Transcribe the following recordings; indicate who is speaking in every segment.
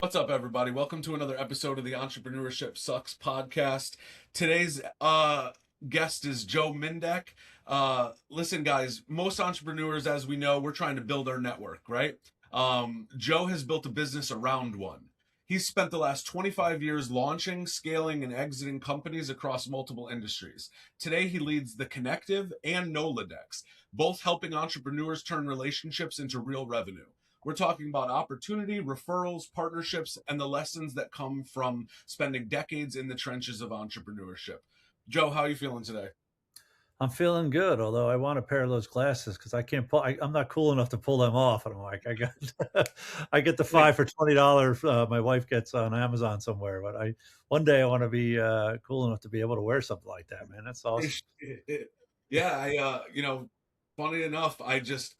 Speaker 1: What's up, everybody? Welcome to another episode of the Entrepreneurship Sucks podcast. Today's guest is Joe Mindak. Listen, guys, most entrepreneurs, as we know, we're trying to build our network, right? Joe has built a business around one. He's spent the last 25 years launching, scaling, and exiting companies across multiple industries. Today, he leads the Connective and Nolodex, both helping entrepreneurs turn relationships into real revenue. We're talking about opportunity, referrals, partnerships, and the lessons that come from spending decades in the trenches of entrepreneurship. Joe, how are you feeling today?
Speaker 2: I'm feeling good, although I want a pair of those glasses because I can't pull. I'm not cool enough to pull them off. And I'm like, I got, I get the
Speaker 1: Wait,
Speaker 2: five for $20. My wife gets on Amazon somewhere, but one day I want to be cool enough to be able to wear something like that, man. That's awesome.
Speaker 1: yeah, funny enough, I just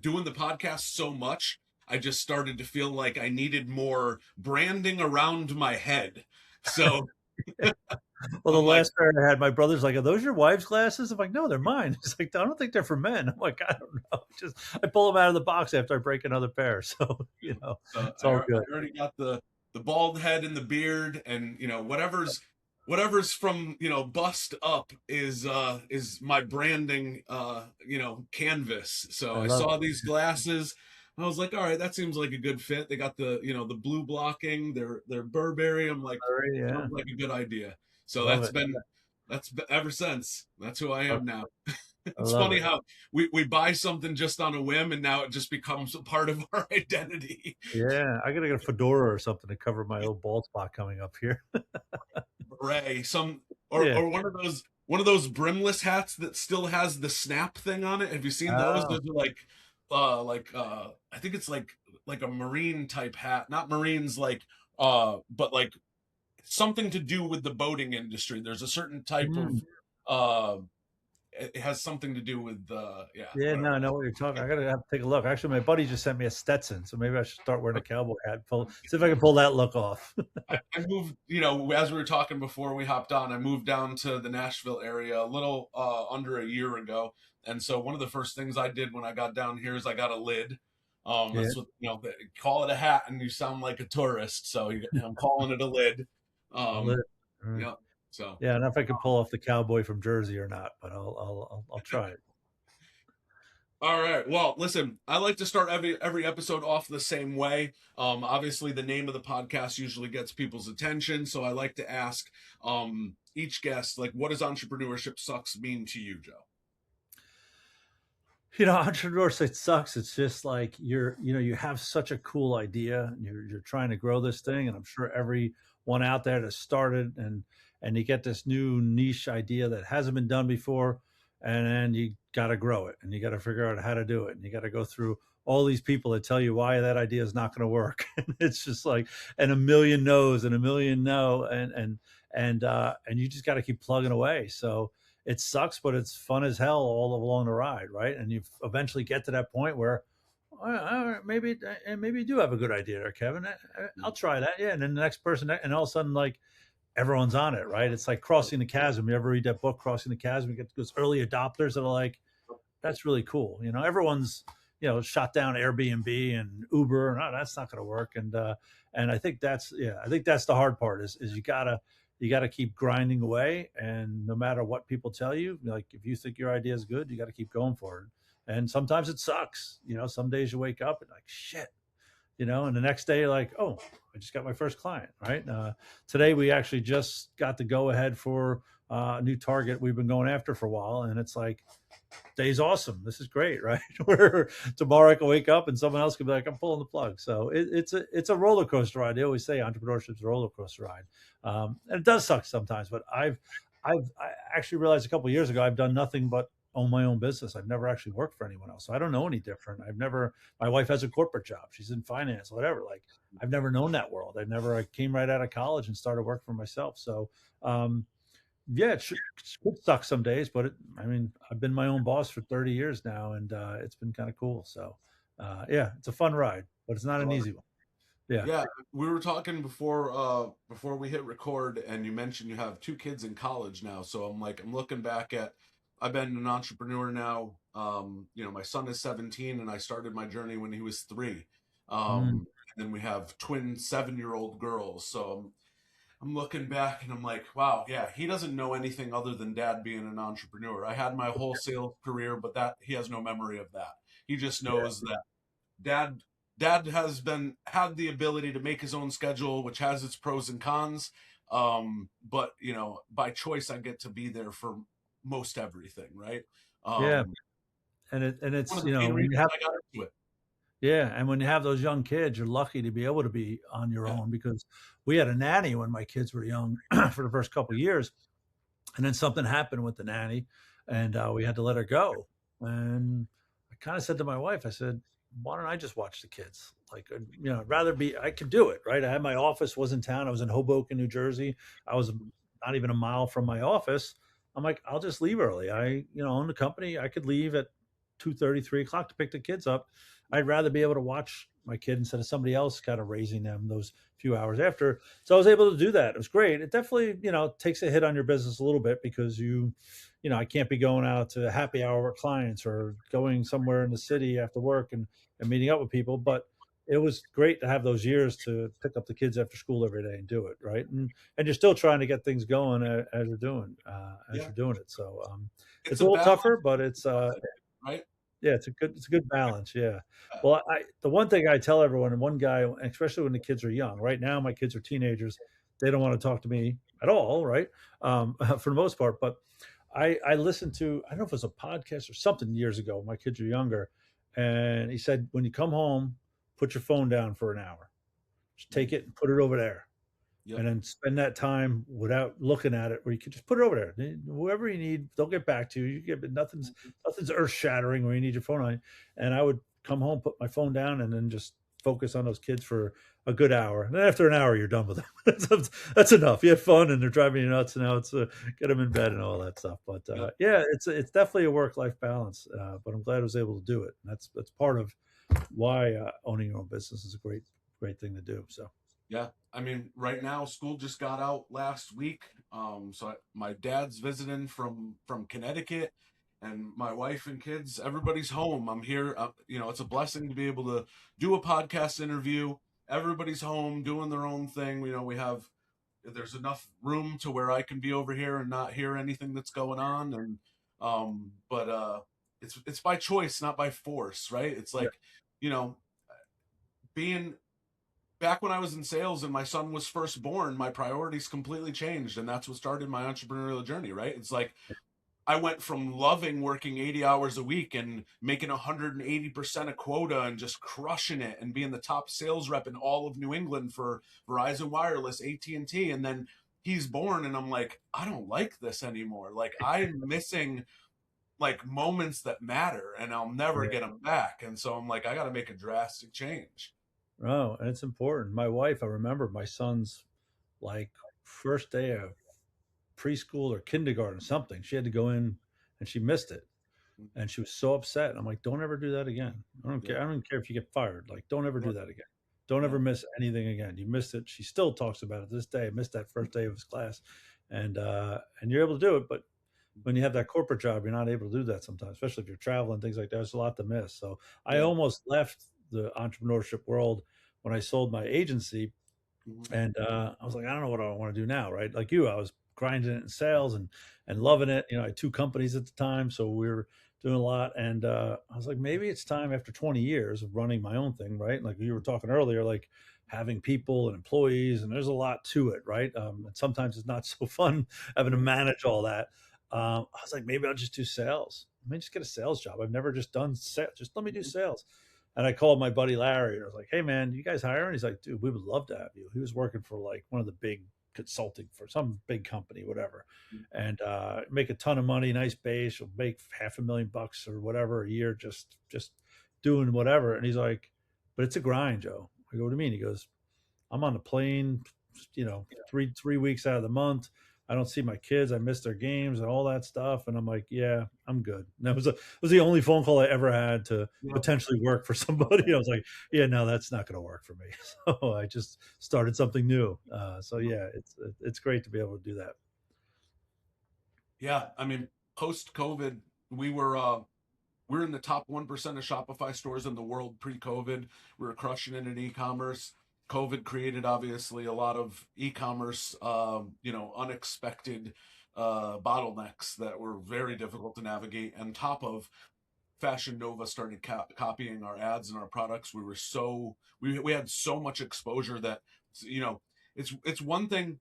Speaker 1: doing the podcast so much, I just started to feel like I needed more branding around my head. So
Speaker 2: Well, the
Speaker 1: I'm like,
Speaker 2: last pair I had, my brother's like, "Are those your wife's glasses?" I'm like, "No, they're mine." He's like, "I don't think they're for men." I'm like, "I don't know." Just I pull them out of the box after I break another pair, so it's all
Speaker 1: I
Speaker 2: good.
Speaker 1: already got the bald head and the beard, and whatever's from bust up is my branding canvas. So
Speaker 2: I
Speaker 1: I
Speaker 2: love
Speaker 1: saw
Speaker 2: it.
Speaker 1: these glasses. I was like, all right, that seems like a good fit. They got the the blue blocking. They're Burberry. I'm like,
Speaker 2: Yeah,
Speaker 1: sounds like a good idea.
Speaker 2: I
Speaker 1: So
Speaker 2: love it.
Speaker 1: that's been ever since. That's who I am now.
Speaker 2: I
Speaker 1: It's
Speaker 2: love
Speaker 1: funny
Speaker 2: it.
Speaker 1: how we buy something just on a whim, and now it just becomes a part of our identity.
Speaker 2: Yeah, I gotta get a fedora or something to cover my old bald spot coming up here.
Speaker 1: Beret, some
Speaker 2: Yeah.
Speaker 1: or one of those brimless hats that still has the snap thing on it. Have you seen those?
Speaker 2: Oh,
Speaker 1: Those are I think it's like a marine type hat, not marines but like something to do with the boating industry. There's a certain type of
Speaker 2: mm.
Speaker 1: uh it has something to do with yeah,
Speaker 2: Yeah, no,
Speaker 1: whatever.
Speaker 2: I know what you're talking. I gotta have to take a look. Actually, my buddy just sent me a Stetson, so maybe I should start wearing a cowboy hat. See if I can pull that look off.
Speaker 1: I moved, as we were talking before we hopped on, I moved down to the Nashville area a little under a year ago. And so one of the first things I did when I got down here is I got a lid.
Speaker 2: Yeah,
Speaker 1: That's what, they call it a hat and you sound like a tourist. So I'm calling it a lid.
Speaker 2: a lit.
Speaker 1: Um,
Speaker 2: Mm.
Speaker 1: yeah. So,
Speaker 2: Yeah, I don't know if I can pull off the cowboy from Jersey or not, but I'll try it.
Speaker 1: all right. Well, listen, I like to start every episode off the same way. Obviously, the name of the podcast usually gets people's attention, so I like to ask each guest, like, what does entrepreneurship sucks mean to you, Joe?
Speaker 2: Entrepreneurship sucks. It's just like you have such a cool idea and you're trying to grow this thing. And I'm sure everyone out there that started and you get this new niche idea that hasn't been done before. And then you got to grow it and you got to figure out how to do it. And you got to go through all these people that tell you why that idea is not going to work. And it's just like, and a million no's and a million no. And you just got to keep plugging away. So, it sucks, but it's fun as hell all along the ride, right? And you eventually get to that point where maybe you do have a good idea there, Kevin. I'll try that, yeah. And then the next person, and all of a sudden, like everyone's on it, right? It's like crossing the chasm. You ever read that book, Crossing the Chasm? You get those early adopters that are like, that's really cool. Everyone's shot down Airbnb and Uber. No, that's not going to work. And I think that's the hard part is you gotta keep grinding away. And no matter what people tell you, like if you think your idea is good, you got to keep going for it. And sometimes it sucks. Some days you wake up and like shit. And the next day you're like, oh, I just got my first client, right? Today we actually just got the go ahead for a new target we've been going after for a while, and it's like day's awesome. This is great, right? Where tomorrow I can wake up and someone else can be like, I'm pulling the plug. So it's a roller coaster ride. They always say entrepreneurship's a roller coaster ride, and it does suck sometimes. But I actually realized a couple of years ago I've done nothing but own my own business. I've never actually worked for anyone else, so I don't know any different. I've never. My wife has a corporate job. She's in finance, whatever. Like I've never known that world. I came right out of college and started working for myself. So. Yeah, it could suck some days, but I've been my own boss for 30 years now, and it's been kind of cool. So, yeah, it's a fun ride, but it's not
Speaker 1: I
Speaker 2: an
Speaker 1: love
Speaker 2: easy one. Yeah.
Speaker 1: Yeah, we were talking before we hit record, and you mentioned you have two kids in college now. So I'm looking back at I've been an entrepreneur now. My son is 17, and I started my journey when he was 3.
Speaker 2: Mm.
Speaker 1: and then we have twin 7-year-old girls. So I'm looking back and I'm like, wow, yeah, he doesn't know anything other than dad being an entrepreneur. I had my whole sales career, but that he has no memory of that. He just knows that dad dad has been had the ability to make his own schedule, which has its pros and cons. But by choice, I get to be there for most everything, right?
Speaker 2: Yeah,
Speaker 1: Um,
Speaker 2: and
Speaker 1: One
Speaker 2: it's
Speaker 1: of the main
Speaker 2: when you
Speaker 1: reasons
Speaker 2: have
Speaker 1: I got into it.
Speaker 2: yeah, and when you have those young kids, you're lucky to be able to be on your
Speaker 1: Yeah,
Speaker 2: own because we had a nanny when my kids were young for the first couple of years, and then something happened with the nanny, and we had to let her go. And I kind of said to my wife, I said, "Why don't I just watch the kids? Like, I'd rather be. I could do it, right? I had my office was in town. I was in Hoboken, New Jersey. I was not even a mile from my office. I'm like, I'll just leave early. Own the company. I could leave at 2:30, 3 o'clock to pick the kids up. I'd rather be able to watch my kid instead of somebody else kind of raising them those few hours after. So I was able to do that. It was great. It definitely, takes a hit on your business a little bit because I can't be going out to happy hour with clients or going somewhere in the city after work and meeting up with people. But it was great to have those years to pick up the kids after school every day and do it. Right. And you're still trying to get things going as
Speaker 1: yeah,
Speaker 2: you're doing it. So
Speaker 1: it's
Speaker 2: it's a
Speaker 1: a
Speaker 2: little
Speaker 1: balance,
Speaker 2: tougher, but it's
Speaker 1: right?
Speaker 2: yeah, it's a good balance, yeah.
Speaker 1: Uh,
Speaker 2: Well, I the one thing I tell everyone, and one guy, especially when the kids are young, right now my kids are teenagers, they don't wanna talk to me at all, right? For the most part, but I listened to I don't know if it was a podcast or something years ago, my kids are younger, and he said, "When you come home, put your phone down for an hour. Just take
Speaker 1: mm,
Speaker 2: it and put it over there."
Speaker 1: yep,
Speaker 2: And then spend that time without looking at it, where you can just put it over there. Whoever you need, they'll get back to you. You get nothing's earth shattering where you need your phone on. And I would come home, put my phone down, and then just focus on those kids for a good hour. And then after an hour, you're done with them. That's enough. You had fun, and they're driving you nuts. And now it's get them in bed and all that stuff. But
Speaker 1: yep,
Speaker 2: yeah, it's definitely a work life balance. But I'm glad I was able to do it. And that's part of why owning your own business is a great thing to do. So
Speaker 1: yeah. I mean, right now, school just got out last week. My dad's visiting from Connecticut, and my wife and kids, everybody's home. I'm here. It's a blessing to be able to do a podcast interview. Everybody's home doing their own thing. There's enough room to where I can be over here and not hear anything that's going on. And but it's by choice, not by force, right? It's
Speaker 2: yeah,
Speaker 1: like, you know, being back when I was in sales and my son was first born, my priorities completely changed, and that's what started my entrepreneurial journey, right? It's like I went from loving working 80 hours a week and making 180% a quota and just crushing it and being the top sales rep in all of New England for Verizon Wireless, AT&T, and then he's born and I'm like, I don't like this anymore. Like I'm missing like moments that matter and I'll never
Speaker 2: yeah.
Speaker 1: get them back. And so I'm like, I got to make a drastic change.
Speaker 2: Oh, and it's important. My wife, I remember my son's like first day of preschool or kindergarten, something. She had to go in and she missed it. And she was so upset. I'm like, don't ever do that again. I don't
Speaker 1: Yeah.
Speaker 2: care. I don't care if you get fired. Like, don't ever
Speaker 1: Yeah.
Speaker 2: do that again. Don't
Speaker 1: Yeah.
Speaker 2: ever miss anything again. You missed it. She still talks about it this day. I missed that first day of his class. And you're able to do it, but when you have that corporate job, you're not able to do that sometimes, especially if you're traveling, things like that. There's a lot to miss. So I
Speaker 1: Yeah.
Speaker 2: almost left the entrepreneurship world when I sold my agency
Speaker 1: Mhm.
Speaker 2: and I was like, I don't know what I want to do now, right? Like you, I was grinding it in sales and loving it. I had two companies at the time, so we were doing a lot. And I was like, maybe it's time after 20 years of running my own thing, right? Like you were talking earlier, like having people and employees, and there's a lot to it, right? And sometimes it's not so fun having to
Speaker 1: Mhm.
Speaker 2: manage all that. I was like, maybe I'll just do sales. Let me just get a sales job. I've never just done sales. Just let me do
Speaker 1: Mhm.
Speaker 2: sales. And I called my buddy Larry and I was like, hey man, you guys hiring? He's like, dude, we would love to have you. He was working for like one of the big consulting for some big company, whatever. And make a ton of money, nice base, you'll make $500,000 or whatever a year, just doing whatever. And he's like, but it's a grind, Joe. I go, what do you mean? He goes, I'm on the plane, 3 weeks out of the month. I don't see my kids. I miss their games and all that stuff. And I'm like, yeah, I'm good. And that was the only phone call I ever had to
Speaker 1: Yeah.
Speaker 2: potentially work for somebody. I was like, yeah, no, that's not going to work for me. So I just started something new. So yeah, it's great to be able to do that.
Speaker 1: Yeah, I mean, post COVID, we were we're in the top 1% of Shopify stores in the world pre-COVID. We were crushing it in e-commerce. COVID created obviously a lot of e-commerce, unexpected bottlenecks that were very difficult to navigate. On top of Fashion Nova started copying our ads and our products, we had so much exposure that, you know, it's one thing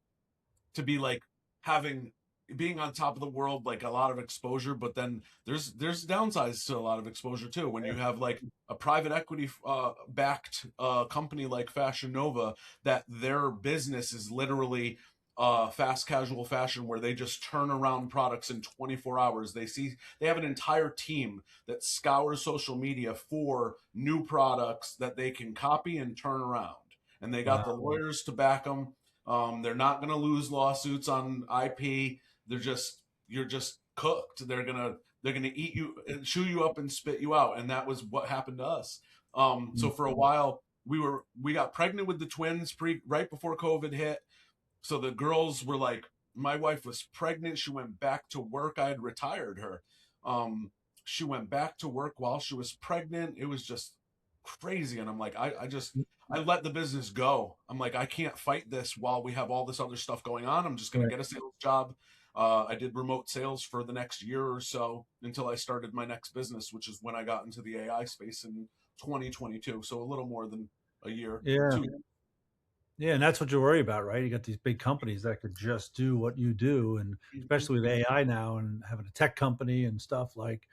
Speaker 1: to be like having being on top of the world, like a lot of exposure, but then there's downsides to a lot of exposure too. When you have like a private equity backed company like Fashion Nova, that their business is literally fast casual fashion, where they just turn around products in 24 hours. They have an entire team that scours social media for new products that they can copy and turn around, and they got the
Speaker 2: Wow.
Speaker 1: lawyers to back them. They're not going to lose lawsuits on IP. You're just cooked. They're gonna eat you and chew you up and spit you out, and that was what happened to us. So for a while we got pregnant with the twins right before COVID hit. So the girls were like, my wife was pregnant. She went back to work. I had retired her. She went back to work while she was pregnant. It was just crazy. And I'm like, I let the business go. I'm like, I can't fight this while we have all this other stuff going on. I'm just going to
Speaker 2: Right.
Speaker 1: get a sales job. I did remote sales for the next year or so until I started my next business, which is when I got into the AI space in 2022. So a little more than a year,
Speaker 2: Yeah.
Speaker 1: 2 years.
Speaker 2: Yeah, and that's what you worry about, right? You got these big companies that could just do what you do, and
Speaker 1: Mhm.
Speaker 2: especially with AI now and having a tech company and stuff, like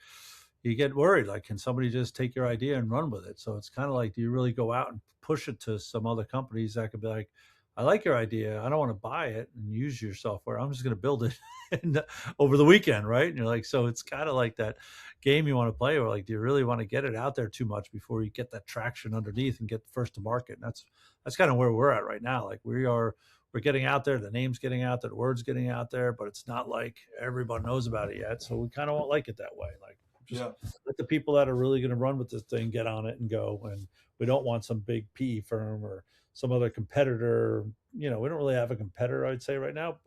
Speaker 2: you get worried, like, can somebody just take your idea and run with it? So it's kind of like, do you really go out and push it to some other companies that could be like, I like your idea, I don't want to buy it and use your software, I'm just going to build it and, over the weekend, right? And you're like, so it's kind of like that game you want to play, or like, do you really want to get it out there too much before you get that traction underneath and get first to market? And that's kind of where we're at right now. Like, we're getting out there, the name's getting out there, the word's getting out there, but it's not like everyone knows about it yet. So we kind of won't like it that way. Like, just
Speaker 1: Yeah.
Speaker 2: let the people that are really going to run with this thing get on it and go. And we don't want some big PE firm or some other competitor. We don't really have a competitor, I'd say, right now,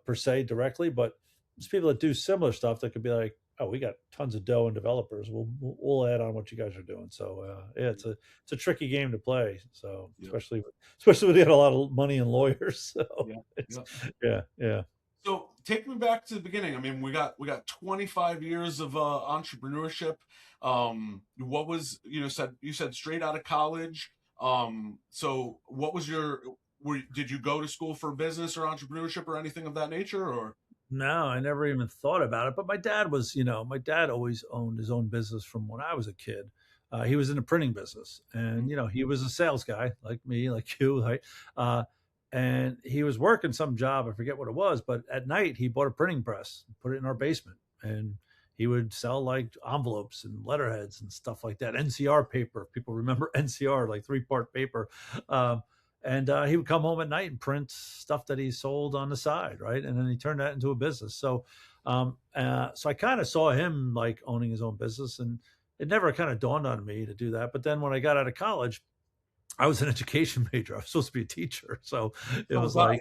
Speaker 2: per se directly, but there's people that do similar stuff that could be like, oh, we got tons of dough and developers. We'll add on what you guys are doing. So yeah, it's a tricky game to play. So
Speaker 1: Yeah.
Speaker 2: especially when you got a lot of money and lawyers. So
Speaker 1: Yeah.
Speaker 2: it's
Speaker 1: Yeah.
Speaker 2: yeah.
Speaker 1: So take me back to the beginning. I mean, we got 25 years of entrepreneurship. What was you said straight out of college. So what was did you go to school for business or entrepreneurship or anything of that nature, or?
Speaker 2: No, I never even thought about it. But my dad always owned his own business from when I was a kid. He was in the printing business, and he was a sales guy like me, like you, right? Uh, and he was working some job, I forget what it was, but at night he bought a printing press, put it in our basement, and he would sell like envelopes and letterheads and stuff like that. NCR paper, people remember NCR, like 3-part paper. Um, and he would come home at night and print stuff that he sold on the side, right? And then he turned that into a business. So I kind of saw him like owning his own business, and it never kind of dawned on me to do that. But then when I got out of college, I was an education major. I was supposed to be a teacher, so it
Speaker 1: So
Speaker 2: was
Speaker 1: was I.
Speaker 2: like,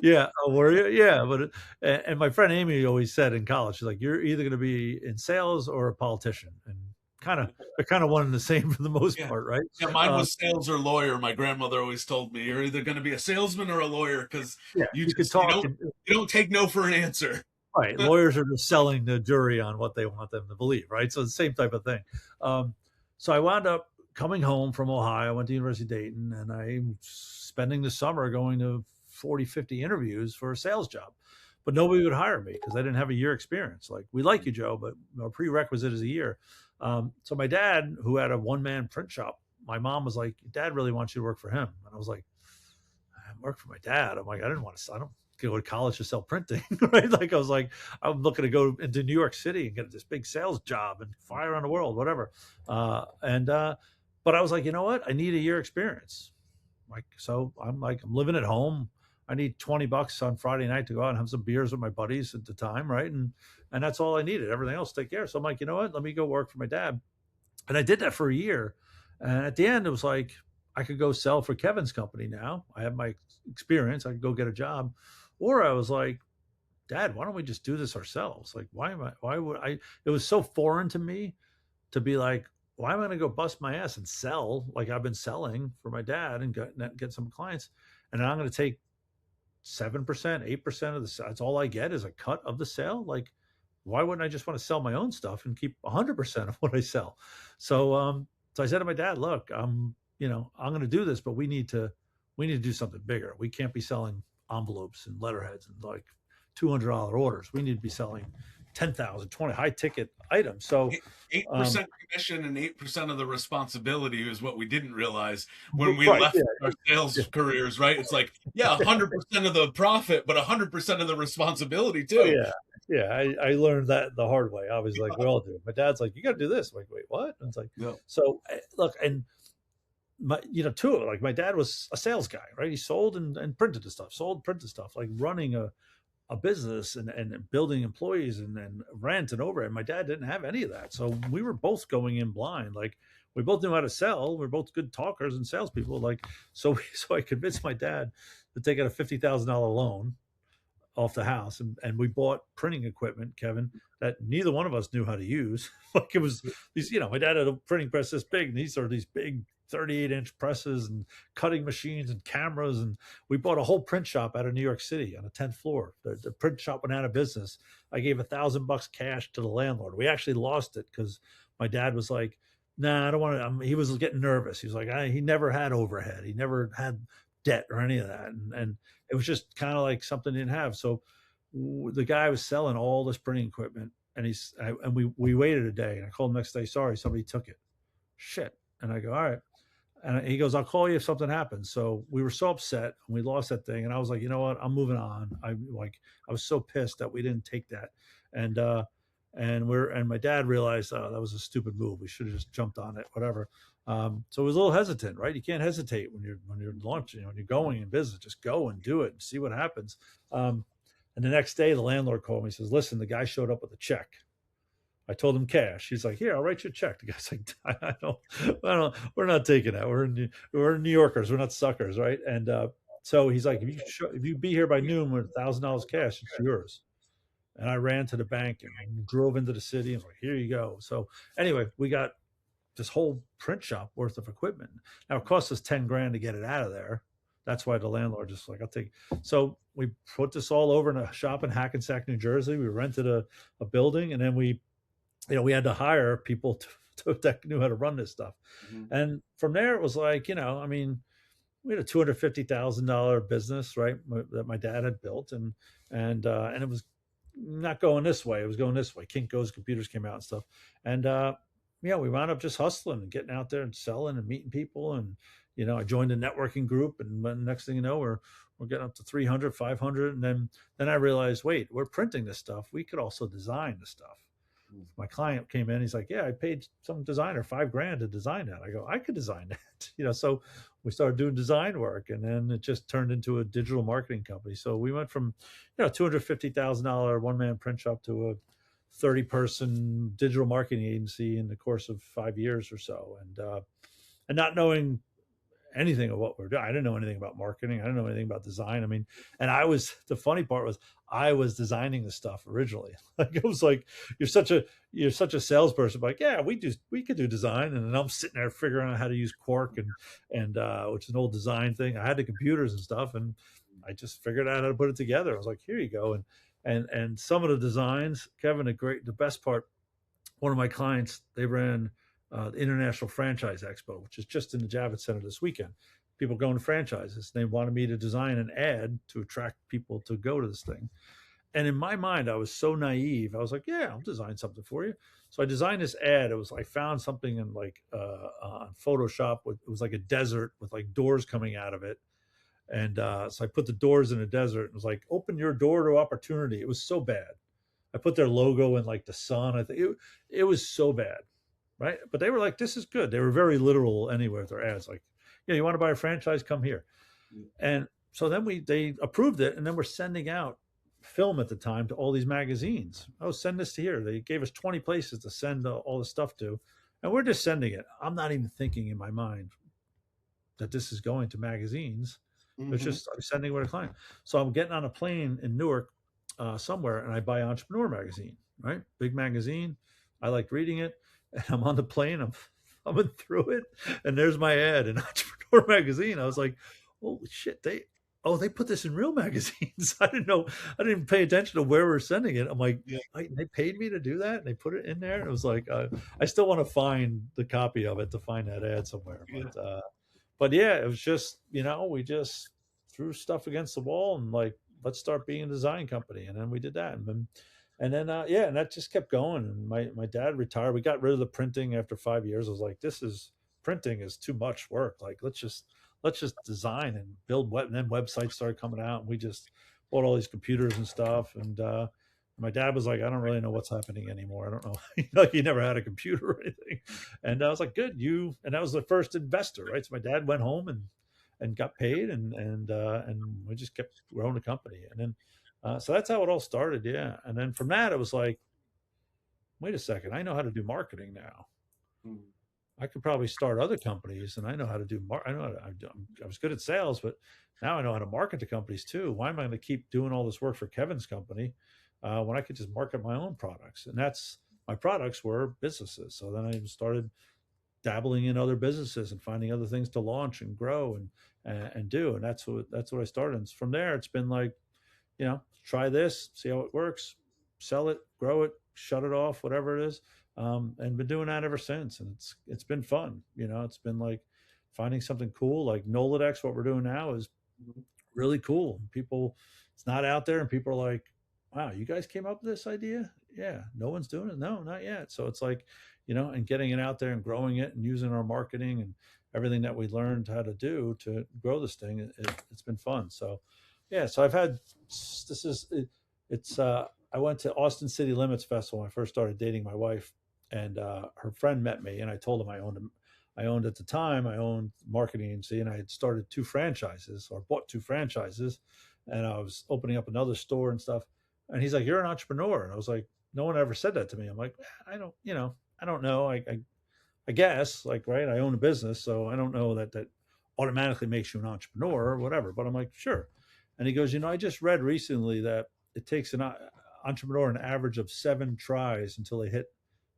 Speaker 2: yeah, oh, were you? Yeah, but and my friend Amy always said in college, she's like, you're either going to be in sales or a politician, and they're kind of one and the same for the most
Speaker 1: Yeah.
Speaker 2: part, right?
Speaker 1: Yeah, mine
Speaker 2: Uh,
Speaker 1: was sales or lawyer. My grandmother always told me you're either going to be a salesman or a lawyer, because
Speaker 2: yeah,
Speaker 1: you
Speaker 2: you could
Speaker 1: just
Speaker 2: talk.
Speaker 1: you don't take no for an answer.
Speaker 2: Right. Lawyers are just selling the jury on what they want them to believe, right? So the same type of thing. Um, so I wound up coming home from Ohio, I went to University of Dayton, and I'm spending the summer going to 40, 50 interviews for a sales job. But nobody would hire me because I didn't have a year experience. Like, we like you, Joe, but our prerequisite is a year. So my dad, who had a one-man print shop, my mom was like, Dad really wants you to work for him. And I was like, I work for my dad. I'm like, I didn't want to, I don't go to college to sell printing, right? Like, I was like, I'm looking to go into New York City and get this big sales job and fly around the world, whatever. But I was like, you know what? I need a year experience. I'm living at home. I need $20 on Friday night to go out and have some beers with my buddies at the time, right? And that's all I needed. Everything else take care. So I'm like, you know what? Let me go work for my dad. And I did that for a year. And at the end, it was like, I could go sell for Kevin's company now. I have my experience. I could go get a job. Or I was like, Dad, why don't we just do this ourselves? Like, why would I? It was so foreign to me to be like, why am I going to go bust my ass and sell like I've been selling for my dad and get some clients, and then I'm going to take 7%, 8% of the, that's all I get is a cut of the sale. Like, why wouldn't I just want to sell my own stuff and keep 100% of what I sell? So I said to my dad, look, I'm going to do this, but we need to do something bigger. We can't be selling envelopes and letterheads and like $200 orders. We need to be selling 10,000, 20 high ticket items. So,
Speaker 1: Eight
Speaker 2: um,
Speaker 1: percent commission and 8% of the responsibility is what we didn't realize when we
Speaker 2: right.
Speaker 1: left our
Speaker 2: Yeah.
Speaker 1: sales careers, right? It's like, yeah, 100% of the profit, but 100% of the responsibility
Speaker 2: Oh
Speaker 1: too.
Speaker 2: yeah, yeah. I learned that the hard way. I was like, we all do. My dad's like, you got to do this. I'm like, wait, what? And it's like,
Speaker 1: Yeah.
Speaker 2: so look, and too, like my dad was a sales guy, right? He sold and printed the stuff, sold printed stuff, like running a business and building employees and rent and overhead. My dad didn't have any of that, so we were both going in blind. Like we both knew how to sell. We're both good talkers and salespeople. Like so I convinced my dad to take out a $50,000 loan off the house and we bought printing equipment, Kevin, that neither one of us knew how to use. Like it was these, my dad had a printing press this big, and these are these big 38-inch presses and cutting machines and cameras. And we bought a whole print shop out of New York City on the 10th floor. The print shop went out of business. I gave $1,000 cash to the landlord. We actually lost it because my dad was like, nah, I don't want to. He was getting nervous. He was like, he never had overhead. He never had debt or any of that. And it was just kind of like something he didn't have. So the guy was selling all this printing equipment, and we waited a day, and I called him next day. Sorry, somebody took it. Shit. And I go, all right. And he goes, I'll call you if something happens. So we were so upset and we lost that thing. And I was like, you know what? I'm moving on. I was so pissed that we didn't take that. And, and my dad realized, oh, that was a stupid move. We should have just jumped on it, whatever. So it was a little hesitant, right? You can't hesitate when you're launching, when you're going in business, just go and do it and see what happens. And the next day the landlord called me, he says, listen, the guy showed up with a check. I told him cash. He's like, here, I'll write you a check. The guy's like, I don't, we're not taking that. We're New Yorkers. We're not suckers. Right. And, so he's like, if you be here by noon with $1,000 cash, it's yours. And I ran to the bank and drove into the city and was like, here you go. So anyway, we got this whole print shop worth of equipment. Now it cost us 10 grand to get it out of there. That's why the landlord just like, I'll take. So we put this all over in a shop in Hackensack, New Jersey. We rented a building, and then we had to hire people that knew how to run this stuff. Mm-hmm. And from there, it was like, I mean, we had a $250,000 business, right, that my dad had built, and it was not going this way. It was going this way. Kinko's computers came out and stuff, and we wound up just hustling and getting out there and selling and meeting people, and I joined a networking group, and next thing you know, we're getting up to 300, 500, and then I realized, wait, we're printing this stuff. We could also design the stuff. My client came in, he's like, yeah, I paid some designer $5,000 to design that. I go, I could design that. So we started doing design work, and then it just turned into a digital marketing company. So we went from, $250,000 one-man print shop to a 30-person digital marketing agency in the course of 5 years or so. And not knowing anything of what we're doing. I didn't know anything about marketing. I didn't know anything about design. I mean, and the funny part was I was designing the stuff originally. Like it was like, you're such a salesperson. Like, yeah, we could do design. And then I'm sitting there figuring out how to use Quark and which is an old design thing. I had the computers and stuff, and I just figured out how to put it together. I was like, here you go. And some of the designs, Kevin, the best part, one of my clients, they ran the International Franchise Expo, which is just in the Javits Center this weekend. People going to franchises. They wanted me to design an ad to attract people to go to this thing. And in my mind, I was so naive. I was like, yeah, I'll design something for you. So I designed this ad. It was, I found something in on Photoshop. It was like a desert with like doors coming out of it. And so I put the doors in a desert, and it was like, open your door to opportunity. It was so bad. I put their logo in like the sun. I think it was so bad. Right. But they were like, this is good. They were very literal anyway with their ads. Like, you want to buy a franchise, come here. And so then they approved it. And then we're sending out film at the time to all these magazines. Oh, send this to here. They gave us 20 places to send all the stuff to. And we're just sending it. I'm not even thinking in my mind that this is going to magazines. Mm-hmm. It's just, I'm sending it with a client. So I'm getting on a plane in Newark, somewhere, and I buy Entrepreneur magazine, right? Big magazine. I liked reading it, and I'm on the plane. I'm thumbing through it, and there's my ad in Entrepreneur magazine. I was like, "Holy shit! They put this in real magazines." I didn't know. I didn't even pay attention to where we're sending it. I'm like,
Speaker 1: Yeah.
Speaker 2: They paid me to do that, and they put it in there. It was like, I still want to find the copy of it to find that ad somewhere,
Speaker 1: Yeah.
Speaker 2: but yeah, it was just, we just threw stuff against the wall and like, let's start being a design company. And then we did that. Yeah, and that just kept going. And my dad retired. We got rid of the printing after 5 years. I was like, printing is too much work. Like, let's just design and build web. And then websites started coming out, and we just bought all these computers and stuff. And my dad was like, I don't really know what's happening anymore. I don't know. Like, he never had a computer or anything. And I was like, good, and that was the first investor, right? So my dad went home and got paid, and we just kept growing the company. And then so that's how it all started, yeah. And then from that, it was like, wait a second, I know how to do marketing now.
Speaker 1: Mm.
Speaker 2: I could probably start other companies, and I know how to do. I know how to, I was good at sales, but now I know how to market to companies too. Why am I going to keep doing all this work for Kevin's company when I could just market my own products? And that's my products were businesses. So then I started dabbling in other businesses and finding other things to launch and grow and do. And that's what I started. And from there, it's been like, try this, see how it works, sell it, grow it, shut it off, whatever it is, and been doing that ever since. And it's been fun. It's been like finding something cool, like Nolodex. What we're doing now is
Speaker 1: Mhm.
Speaker 2: really cool. People, it's not out there, and people are like, "Wow, you guys came up with this idea?" Yeah, no one's doing it. No, not yet. So it's like, and getting it out there and growing it and using our marketing and everything that we learned how to do to grow this thing. It's been fun. So, yeah. So I've had this is it, it's I went to Austin City Limits Festival when I first started dating my wife, and her friend met me, and I told him I owned at the time, I owned marketing agency, and I had started two franchises or bought two franchises, and I was opening up another store and stuff. And he's like, "You're an entrepreneur," and I was like, "No one ever said that to me." I'm like, "I don't, I don't know. I guess, like, right, I own a business, so I don't know that automatically makes you an entrepreneur or whatever." But I'm like, "Sure." And he goes, "I just read recently that it takes an entrepreneur an average of 7 tries until they hit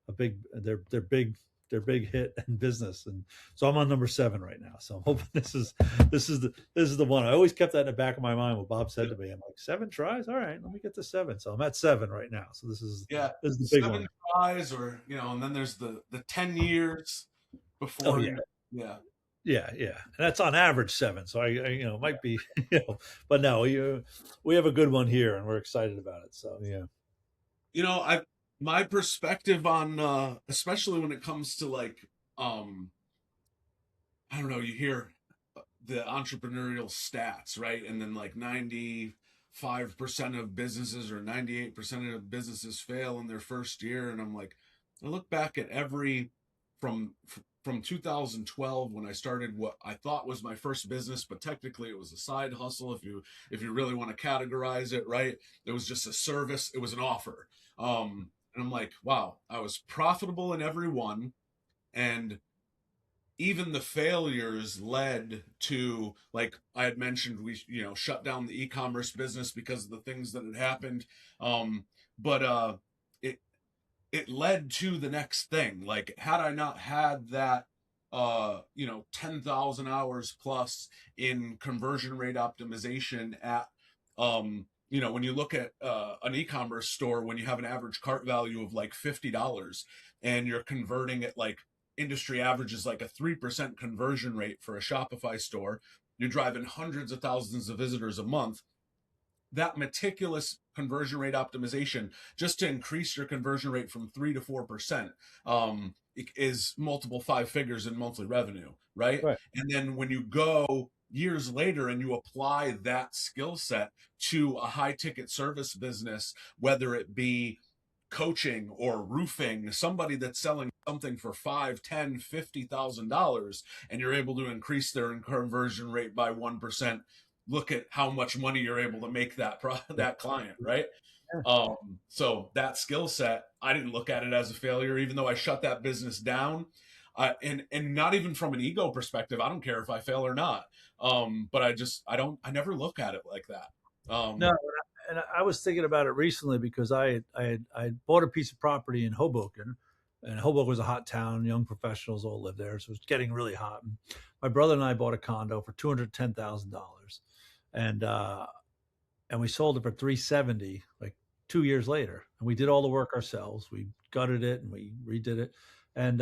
Speaker 2: a big their big hit in business." And so I'm on number 7 right now. So I'm hoping this is the one. I always kept that in the back of my mind. What Bob said
Speaker 1: Yeah.
Speaker 2: to me, I'm like, 7 tries. All right, let me get to 7. So I'm at 7 right now. So this is
Speaker 1: Yeah.
Speaker 2: this is the big one.
Speaker 1: 7 tries, or and then there's the 10 years
Speaker 2: Oh
Speaker 1: before
Speaker 2: yeah,
Speaker 1: you. Yeah.
Speaker 2: yeah. And that's on average 7. So might be, but no, we have a good one here, and we're excited about it. So yeah.
Speaker 1: I my perspective on especially when it comes to like I don't know, you hear the entrepreneurial stats, right? And then like 95% of businesses or 98% of businesses fail in their first year. And I'm like, I look back at from from 2012 when I started what I thought was my first business, but technically it was a side hustle if you really want to categorize it, right? It was just a service, it was an offer. And I'm like, wow, I was profitable in every one, and even the failures led to, like I had mentioned, we shut down the e-commerce business because of the things that had happened. But it it led to the next thing. Like, had I not had that 10,000 hours plus in conversion rate optimization at when you look at an e-commerce store, when you have an average cart value of like $50 and you're converting at like industry average is like a 3% conversion rate for a Shopify store, you're driving hundreds of thousands of visitors a month. That meticulous conversion rate optimization, just to increase your conversion rate from 3 to 4%, is multiple 5 figures in monthly revenue, right?
Speaker 2: Right.
Speaker 1: And then when you go years later and you apply that skill set to a high ticket service business, whether it be coaching or roofing, somebody that's selling something for 5, 10, $50,000, and you're able to increase their conversion rate by 1%. Look at how much money you're able to make that client, right?
Speaker 2: Yeah.
Speaker 1: So that skill set, I didn't look at it as a failure, even though I shut that business down. And not even from an ego perspective, I don't care if I fail or not. But I never look at it like that.
Speaker 2: No,
Speaker 1: Um,
Speaker 2: and I was thinking about it recently because I bought a piece of property in Hoboken, and Hoboken was a hot town. Young professionals all lived there, so it was getting really hot. And my brother and I bought a condo for $210,000, and and we sold it for 370 like 2 years later. And we did all the work ourselves. We gutted it and we redid it, and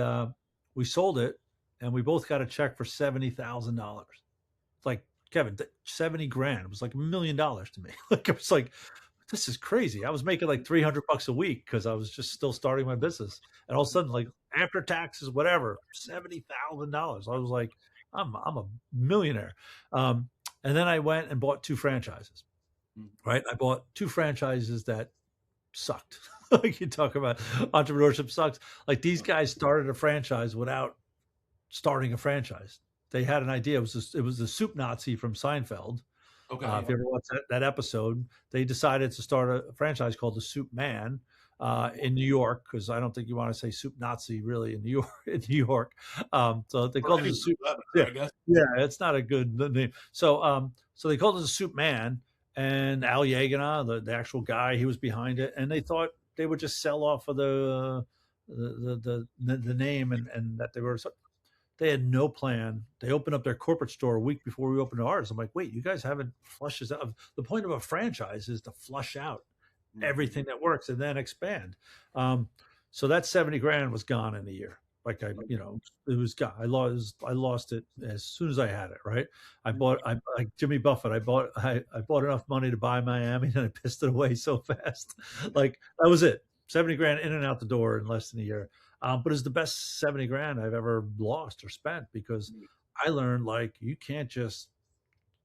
Speaker 2: we sold it, and we both got a check for $70,000. It's like, Kevin, 70 grand. It was like $1 million to me. Like, it was like, this is crazy. I was making like $300 a week because I was just still starting my business. And all of a sudden, like after taxes, whatever, $70,000. I was like, I'm a millionaire. And then I went and bought two franchises, right? I bought two franchises that sucked. Like, you talk about entrepreneurship sucks. Like, these guys started a franchise without starting a franchise. They had an idea. It was the soup Nazi from Seinfeld.
Speaker 1: Okay.
Speaker 2: If you ever watched that episode, they decided to start a franchise called the Soup Man in New York, because I don't think you want to say Soup Nazi really in New York. In New York, so they called it the Soup.
Speaker 1: I guess.
Speaker 2: Yeah, it's not a good name. So so they called it the Soup Man, and Al Yeganah, the actual guy, he was behind it, and they thought they would just sell off of the name, and that they were. They had no plan. They opened up their corporate store a week before we opened ours. I'm like, wait, you guys haven't flushed this out. The point of a franchise is to flush out everything that works and then expand. So that 70 grand was gone in a year. Like, it was gone. I lost it as soon as I had it. Right. Like Jimmy Buffett. I bought enough money to buy Miami, and I pissed it away so fast. Like, that was it. 70 grand in and out the door in less than a year. But it's the best 70 grand I've ever lost or spent, because I learned, like, you can't just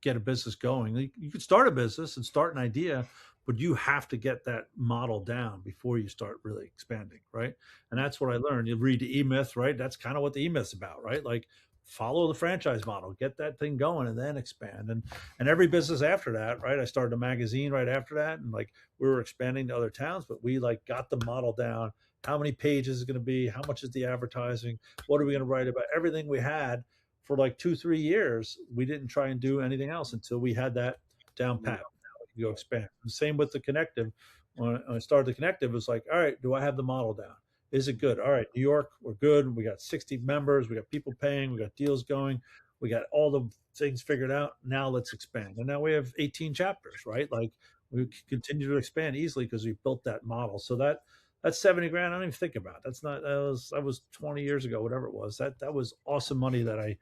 Speaker 2: get a business going. You could start a business and start an idea, but you have to get that model down before you start really expanding, right? And that's what I learned. You read the E-Myth, right? That's kind of what the E-Myth's about, right? Like, follow the franchise model, get that thing going, and then expand. And every business after that, right? I started a magazine right after that, and like, we were expanding to other towns, but we like got the model down. How many pages is it going to be? How much is the advertising? What are we going to write about? Everything we had for like 2-3 years. We didn't try and do anything else until we had that down pat. Now we can go expand. The same with the Connective. When I started the Connective, it was like, all right, do I have the model down? Is it good? All right, New York, we're good. We got 60 members. We got people paying. We got deals going. We got all the things figured out. Now let's expand. And now we have 18 chapters, right? Like, we continue to expand easily because we built that model. So that's 70 grand. I don't even think about. That was 20 years ago, whatever it was. That was awesome money that I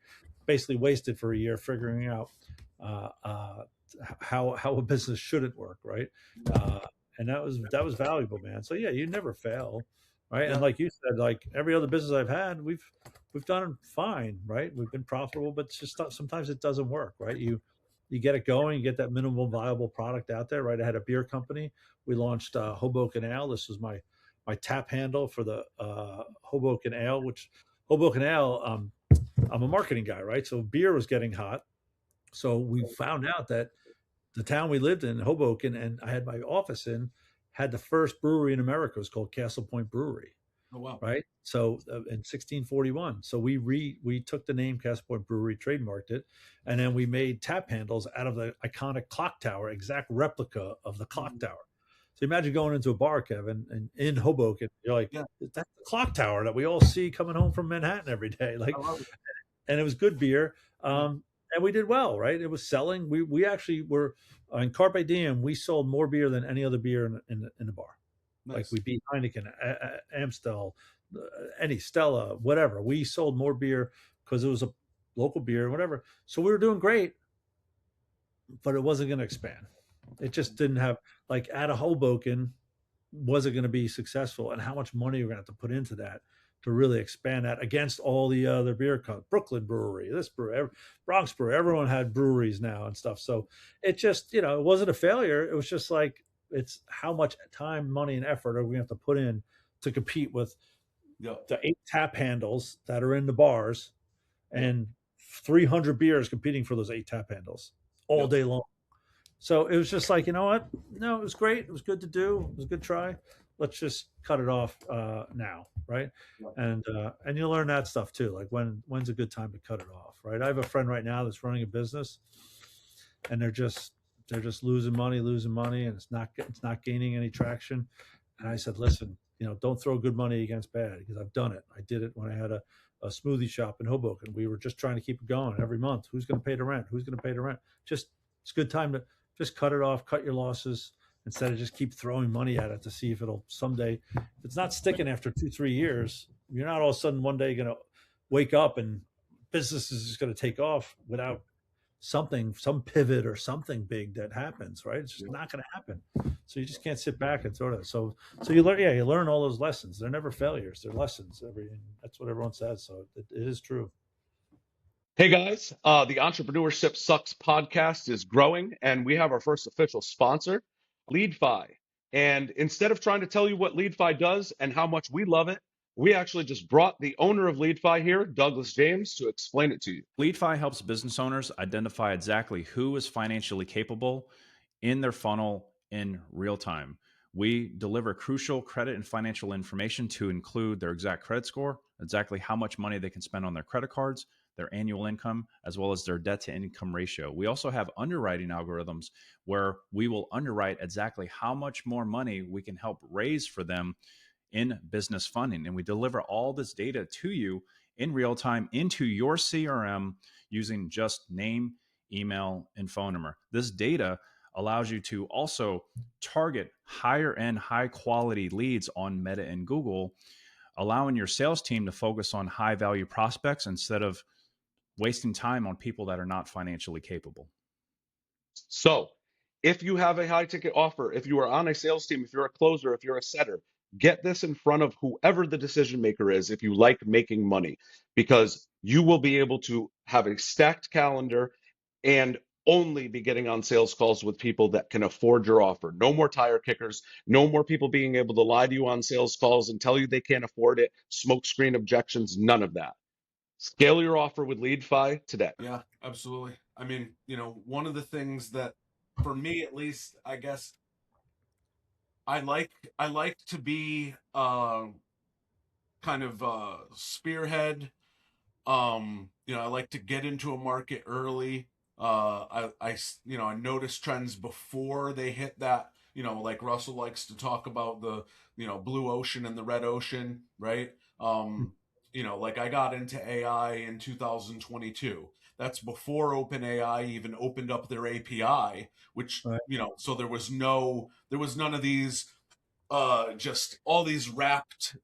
Speaker 2: basically wasted for a year figuring out how a business shouldn't work, right? And that was valuable, man. So yeah, you never fail, right?
Speaker 1: Yeah.
Speaker 2: And like you said, like every other business I've had, we've done fine, right? We've been profitable, but it's just sometimes it doesn't work, right? You get it going, you get that minimum viable product out there, right? I had a beer company. We launched Hoboken Ale. This was my tap handle for the Hoboken Ale, which Hoboken Ale, I'm a marketing guy, right? So beer was getting hot. So we found out that the town we lived in, Hoboken, and I had my office in, had the first brewery in America. It was called Castle Point Brewery.
Speaker 1: Oh, wow.
Speaker 2: Right. So in 1641. So we took the name Castle Point Brewery, trademarked it, and then we made tap handles out of the iconic clock tower, exact replica of the clock tower. So imagine going into a bar, Kevin, and in Hoboken, you're like,
Speaker 1: Yeah.
Speaker 2: that's the clock tower that we all see coming home from Manhattan every day. Like, and it was good beer. And we did well, right? It was selling. We actually were in Carpe Diem. We sold more beer than any other beer in the bar. Nice. Like, we beat Heineken, Amstel, any Stella, whatever. We sold more beer because it was a local beer, whatever. So we were doing great, but it wasn't going to expand. It just didn't have, like, out of Hoboken, was it going to be successful, and how much money you're going to have to put into that to really expand that against all the other beer companies. Brooklyn Brewery, this brewery, Bronx Brewery, everyone had breweries now and stuff. So it just, it wasn't a failure. It was just like, it's how much time, money, and effort are we going to have to put in to compete with the 8 tap handles that are in the bars and 300 beers competing for those 8 tap handles all day long. So it was just like, you know what? No, it was great. It was good to do. It was a good try. Let's just cut it off now, right? And you learn that stuff too. Like, when's a good time to cut it off, right? I have a friend right now that's running a business, and they're just they're just losing money, and it's not gaining any traction. And I said, listen, don't throw good money against bad, because I've done it. I did it when I had a smoothie shop in Hoboken. We were just trying to keep it going every month. Who's going to pay the rent? Who's going to pay the rent? Just it's a good time to just cut it off, cut your losses, instead of just keep throwing money at it to see if it'll someday. If it's not sticking after 2-3 years, you're not all of a sudden one day going to wake up and business is just going to take off without some pivot or something big that happens, right? It's just not going to happen. So you just can't sit back and throw it. So you learn all those lessons. They're never failures. They're lessons. That's what everyone says. So it is true.
Speaker 1: Hey guys, the Entrepreneurship Sucks podcast is growing, and we have our first official sponsor, LeadFi. And instead of trying to tell you what LeadFi does and how much we love it, we actually just brought the owner of LeadFi here, Douglas James, to explain it to you.
Speaker 3: LeadFi helps business owners identify exactly who is financially capable in their funnel in real time. We deliver crucial credit and financial information to include their exact credit score, exactly how much money they can spend on their credit cards, their annual income, as well as their debt to income ratio. We also have underwriting algorithms where we will underwrite exactly how much more money we can help raise for them in business funding. And we deliver all this data to you in real time into your CRM using just name, email, and phone number. This data allows you to also target higher end, high quality leads on Meta and Google, allowing your sales team to focus on high value prospects instead of wasting time on people that are not financially capable.
Speaker 1: So, if you have a high ticket offer, if you are on a sales team, if you're a closer, if you're a setter, get this in front of whoever the decision maker is if you like making money, because you will be able to have a stacked calendar and only be getting on sales calls with people that can afford your offer. No more tire kickers, no more people being able to lie to you on sales calls and tell you they can't afford it, smokescreen objections, none of that. Scale your offer with LeadFi today. Yeah, absolutely. I mean, one of the things that, for me at least, I guess I like to be kind of spearhead. I like to get into a market early. I notice trends before they hit that. Like Russell likes to talk about the blue ocean and the red ocean, right? Like I got into AI in 2022. That's before OpenAI even opened up their API, which
Speaker 2: Right.
Speaker 1: so there was none of these just all these wrapped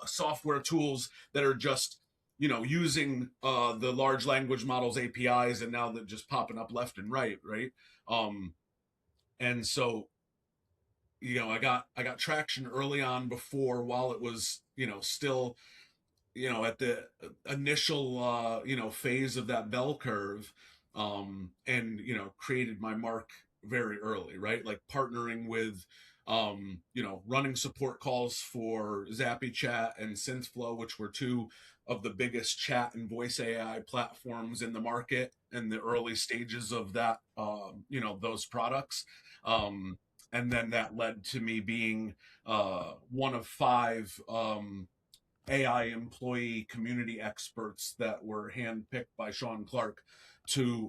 Speaker 1: software tools that are just using the large language models APIs, and now they're just popping up left and right. um and so I got traction early on, before, while it was still at the initial phase of that bell curve, and created my mark very early, right? Like partnering with running support calls for Zappy Chat and Synthflow, which were two of the biggest chat and voice AI platforms in the market in the early stages of that, those products. And then that led to me being one of five AI employee community experts that were handpicked by Sean Clark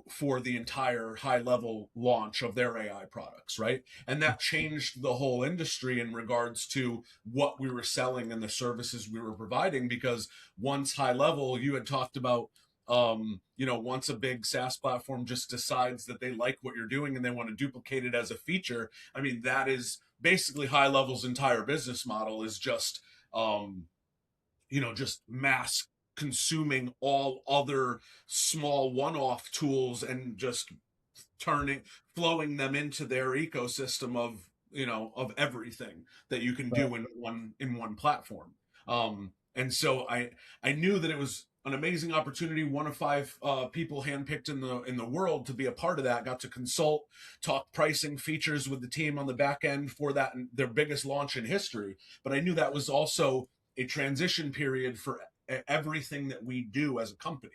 Speaker 1: for the entire high level launch of their AI products, right? And that changed the whole industry in regards to what we were selling and the services we were providing, because once high level, you had talked about once a big SaaS platform just decides that they like what you're doing and they want to duplicate it as a feature, I mean, that is basically high level's entire business model, is just just mass consuming all other small one-off tools and just flowing them into their ecosystem of everything that you can do in one platform. And so I knew that it was an amazing opportunity, one of five people handpicked in the world to be a part of that. Got to consult, talk pricing, features with the team on the back end for that, their biggest launch in history. But I knew that was also a transition period for everything that we do as a company,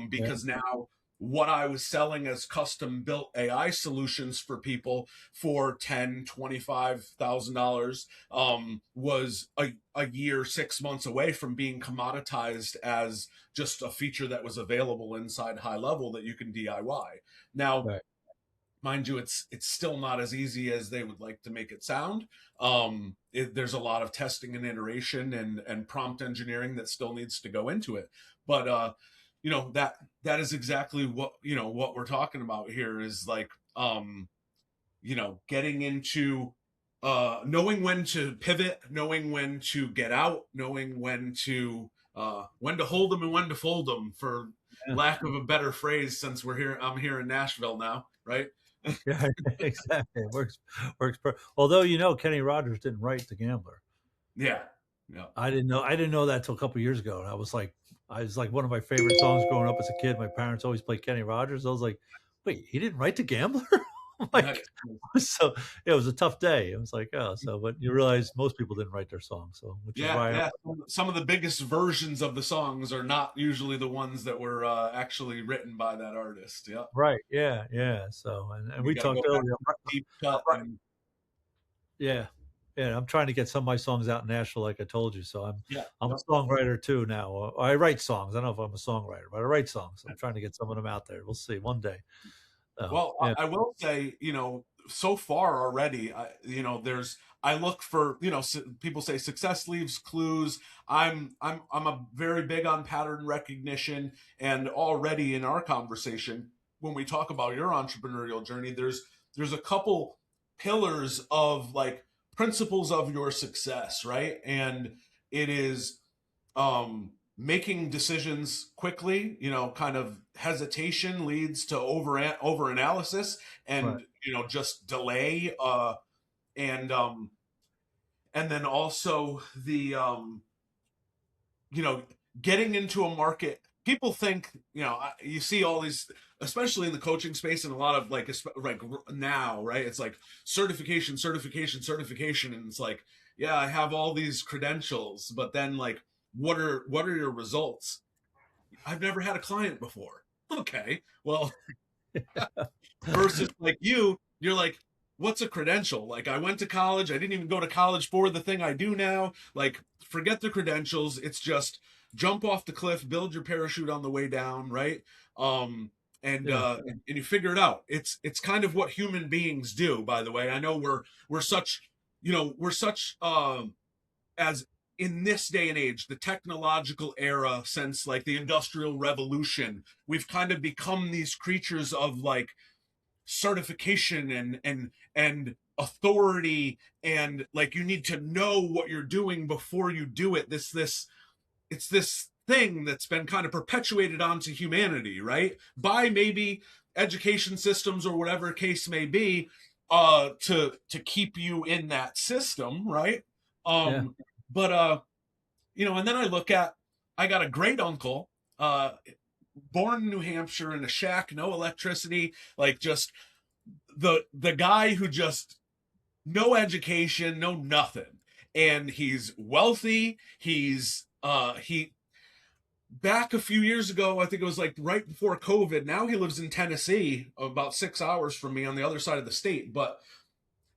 Speaker 1: because now what I was selling as custom built AI solutions for people for $10,000-$25,000 was a year, 6 months away from being commoditized as just a feature that was available inside high level that you can DIY. Now,
Speaker 2: Right.
Speaker 1: mind you, it's still not as easy as they would like to make it sound. There's a lot of testing and iteration and prompt engineering that still needs to go into it. But that is exactly what what we're talking about here is like getting into knowing when to pivot, knowing when to get out, knowing when to hold them and when to fold them, for
Speaker 2: Yeah,
Speaker 1: lack of a better phrase, since I'm here in Nashville now, right?
Speaker 2: yeah, exactly. It works. Although Kenny Rogers didn't write The Gambler.
Speaker 1: Yeah. Yeah.
Speaker 2: I didn't know that till a couple years ago, and I was like one of my favorite songs growing up as a kid. My parents always played Kenny Rogers. I was like, wait, he didn't write The Gambler? I'm like, so it was a tough day. It was like, oh, so, but you realize most people didn't write their songs, so which is
Speaker 1: Yeah,
Speaker 2: why,
Speaker 1: yeah. Some of the biggest versions of the songs are not usually the ones that were actually written by that artist. Yeah.
Speaker 2: right, yeah, yeah. So, and
Speaker 1: You
Speaker 2: we
Speaker 1: got to go
Speaker 2: talked
Speaker 1: back
Speaker 2: earlier.
Speaker 1: to the deep cut
Speaker 2: I'm
Speaker 1: and
Speaker 2: Yeah, yeah. I'm trying to get some of my songs out in Nashville, like I told you. So
Speaker 1: yeah.
Speaker 2: I'm a songwriter too now. I write songs. I don't know if I'm a songwriter, but I write songs. I'm trying to get some of them out there. We'll see one day. So
Speaker 1: Well,
Speaker 2: yeah,
Speaker 1: I will say, so far already, I look for, people say success leaves clues. I'm a very big on pattern recognition, and already in our conversation, when we talk about your entrepreneurial journey, there's a couple pillars of like principles of your success, right? And it is making decisions quickly, kind of hesitation leads to over analysis,
Speaker 2: right.
Speaker 1: and just delay, and then also the you know getting into a market. People think, you see all these, especially in the coaching space, and a lot of like now, right? It's like certification, certification, certification, and it's like, yeah, I have all these credentials, but then like, what are your results? I've never had a client before. Okay, well, versus like you're like, what's a credential? Like, I went to college, I didn't even go to college for the thing I do now. Like, forget the credentials. It's just jump off the cliff, build your parachute on the way down, right? Um, and
Speaker 2: Yeah,
Speaker 1: you figure it out. It's kind of what human beings do. By the way, I know we're such, we're such as in this day and age, the technological era, since like the industrial revolution, we've kind of become these creatures of like certification and authority, and like, you need to know what you're doing before you do it. It's this thing that's been kind of perpetuated onto humanity, right? By maybe education systems or whatever case may be, to keep you in that system, right?
Speaker 2: yeah.
Speaker 1: But and then I got a great uncle, born in New Hampshire in a shack, no electricity, like just the guy who just no education, no nothing. And he's wealthy. He back a few years ago, I think it was like right before COVID. Now he lives in Tennessee, about 6 hours from me on the other side of the state. But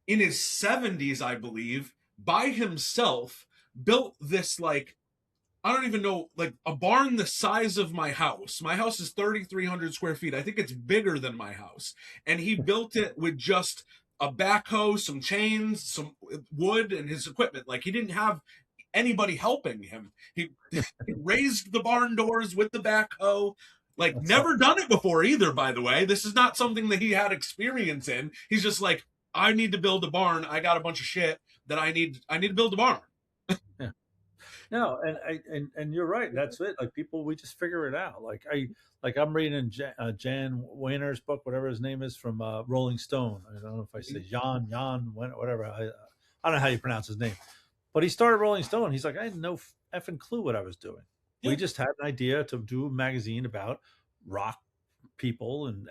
Speaker 1: in his 70s, I believe, by himself, built this, like, I don't even know, like a barn the size of my house. My house is 3,300 square feet. I think it's bigger than my house. And he built it with just a backhoe, some chains, some wood, and his equipment. Like, he didn't have anybody helping him. He raised the barn doors with the backhoe. Like,
Speaker 2: That's
Speaker 1: never done it before either, by the way. This is not something that he had experience in. He's just like, I need to build a barn. I got a bunch of shit that I need to build a barn.
Speaker 2: yeah. No, and you're right. That's it. Like people, we just figure it out. I'm reading Jan Wayner's book, whatever his name is, from Rolling Stone. I don't know if I say Jan whatever. I don't know how you pronounce his name, but he started Rolling Stone. He's like, I had no effing clue what I was doing.
Speaker 1: Yeah.
Speaker 2: We just had an idea to do a magazine about rock people and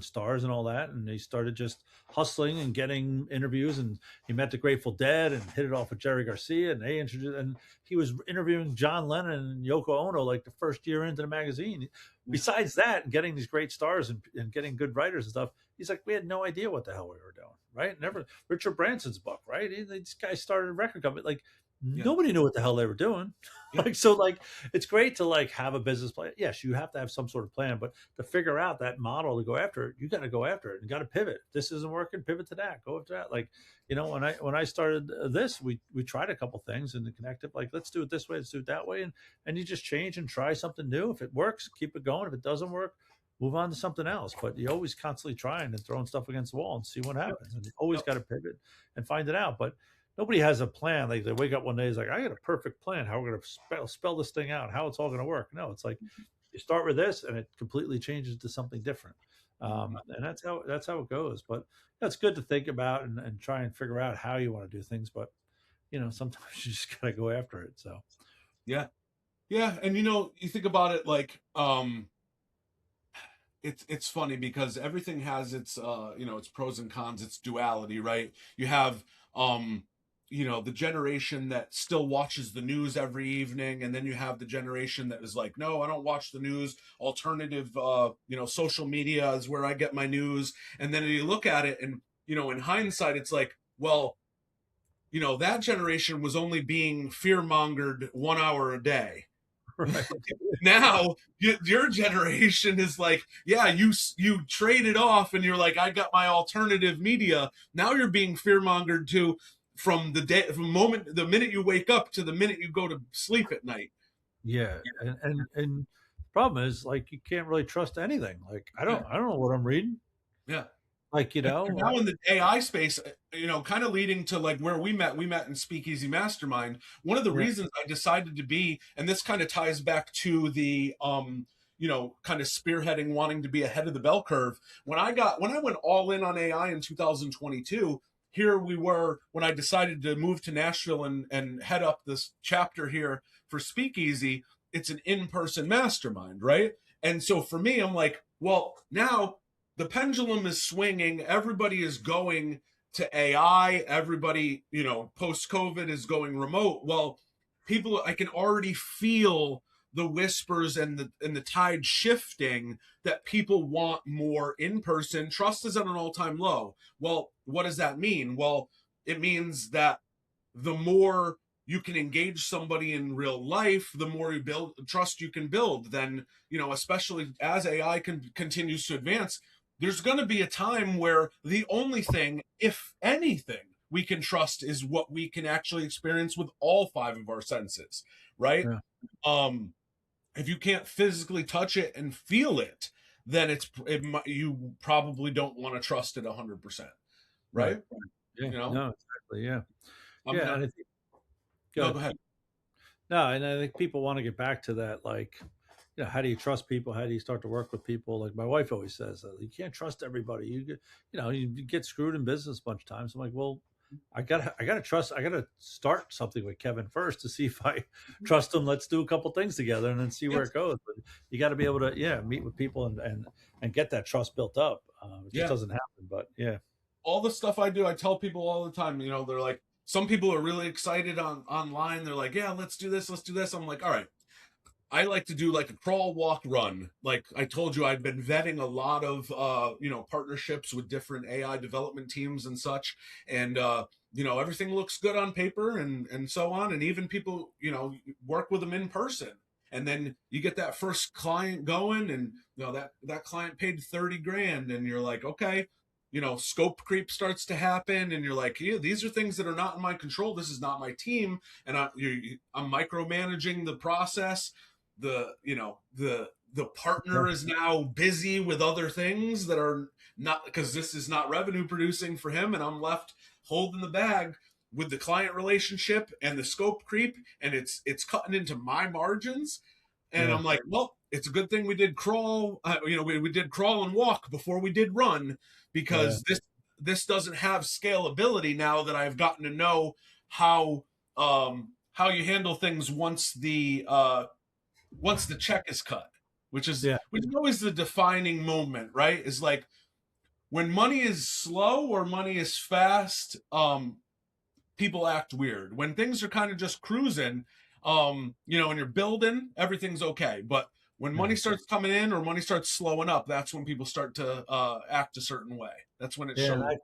Speaker 2: stars and all that, and he started just hustling and getting interviews, and he met the Grateful Dead and hit it off with Jerry Garcia, and they introduced, and he was interviewing John Lennon and Yoko Ono like the first year into the magazine. Besides that, and getting these great stars and getting good writers and stuff, he's like, we had no idea what the hell we were doing, right? Never. Richard Branson's book, right? These guys started a record company. Like,
Speaker 1: Yeah.
Speaker 2: nobody knew what the hell they were doing.
Speaker 1: Yeah.
Speaker 2: Like, so like, it's great to like have a business plan. Yes, you have to have some sort of plan, but to figure out that model to go after it, you got to go after it. You got to pivot. If this isn't working, pivot to that. Go after that. Like, when I started this, we tried a couple things in the Connective. Like, let's do it this way, let's do it that way, and you just change and try something new. If it works, keep it going. If it doesn't work, move on to something else. But you're always constantly trying and throwing stuff against the wall and see what happens. And you always got to pivot and find it out. But nobody has a plan. Like, they wake up one day, it's like, I got a perfect plan how we're going to spell this thing out, how it's all going to work. No, it's like you start with this and it completely changes to something different. And that's how it goes. But it's good to think about and try and figure out how you want to do things. But sometimes you just got to go after it. So
Speaker 1: Yeah. Yeah. And you think about it like, it's funny because everything has its its pros and cons, its duality, right? You have the generation that still watches the news every evening, and then you have the generation that is like, no, I don't watch the news. Alternative social media is where I get my news. And then you look at it and in hindsight it's like, well, that generation was only being fear mongered 1 hour a day.
Speaker 2: right.
Speaker 1: Now your generation is like, yeah, you traded off and you're like, I got my alternative media. Now you're being fear mongered too, from the minute you wake up to the minute you go to sleep at night.
Speaker 2: Yeah, and problem is, like, you can't really trust anything. Like, I
Speaker 1: Yeah.
Speaker 2: don't know what I'm reading.
Speaker 1: Yeah.
Speaker 2: Like,
Speaker 1: And now in the AI space, kind of leading to like where we met in Speakeasy Mastermind. One of the
Speaker 2: yeah,
Speaker 1: reasons I decided to be, and this kind of ties back to the, kind of spearheading, wanting to be ahead of the bell curve. When I went all in on AI in 2022, here we were when I decided to move to Nashville and head up this chapter here for Speakeasy. It's an in-person mastermind, right? And so for me, I'm like, well, now the pendulum is swinging. Everybody is going to AI. Everybody, post COVID is going remote. Well, I can already feel the whispers and the tide shifting that people want more in person. Trust is at an all-time low. Well, what does that mean? Well, it means that the more you can engage somebody in real life, the more you build trust you can build. Then, especially as AI continues to advance, there's going to be a time where the only thing, if anything, we can trust is what we can actually experience with all 5 of our senses, right?
Speaker 2: yeah,
Speaker 1: If you can't physically touch it and feel it, then you probably don't want to trust it 100%, right?
Speaker 2: yeah,
Speaker 1: You know,
Speaker 2: no, exactly, yeah,
Speaker 1: I'm
Speaker 2: yeah.
Speaker 1: not.
Speaker 2: And I think,
Speaker 1: No,
Speaker 2: good.
Speaker 1: go ahead.
Speaker 2: No, and I think people want to get back to that, like, how do you trust people? How do you start to work with people? Like, my wife always says, you can't trust everybody. You get screwed in business a bunch of times. I'm like, well, I gotta trust. I gotta start something with Kevin first to see if I trust him. Let's do a couple things together and then see where
Speaker 1: Yes.
Speaker 2: it goes. But you got to be able to, meet with people and get that trust built up. It just
Speaker 1: Yeah.
Speaker 2: doesn't happen. But yeah,
Speaker 1: All the stuff I do, I tell people all the time. They're like, some people are really excited online. They're like, yeah, let's do this. Let's do this. I'm like, all right. I like to do like a crawl, walk, run. Like I told you, I've been vetting a lot of partnerships with different AI development teams and such, and everything looks good on paper and so on. And even people work with them in person, and then you get that first client going, and that client paid 30 grand, and you're like, okay. Scope creep starts to happen, and you're like, yeah, these are things that are not in my control. This is not my team, and I'm micromanaging the process. The partner is now busy with other things that are not, because this is not revenue producing for him, and I'm left holding the bag with the client relationship and the scope creep, and it's cutting into my margins. And
Speaker 2: yeah,
Speaker 1: I'm like, well, it's a good thing we did crawl. We did crawl and walk before we did run,
Speaker 2: yeah,
Speaker 1: because this doesn't have scalability now that I've gotten to know how you handle things once the check is cut, which is
Speaker 2: yeah,
Speaker 1: always the defining moment, right? Is like when money is slow or money is fast, people act weird. When things are kind of just cruising, and you're building, everything's okay. But when
Speaker 2: yeah.
Speaker 1: money starts coming in or money starts slowing up, that's when people start to act a certain way. That's when it
Speaker 2: Yeah,
Speaker 1: shows.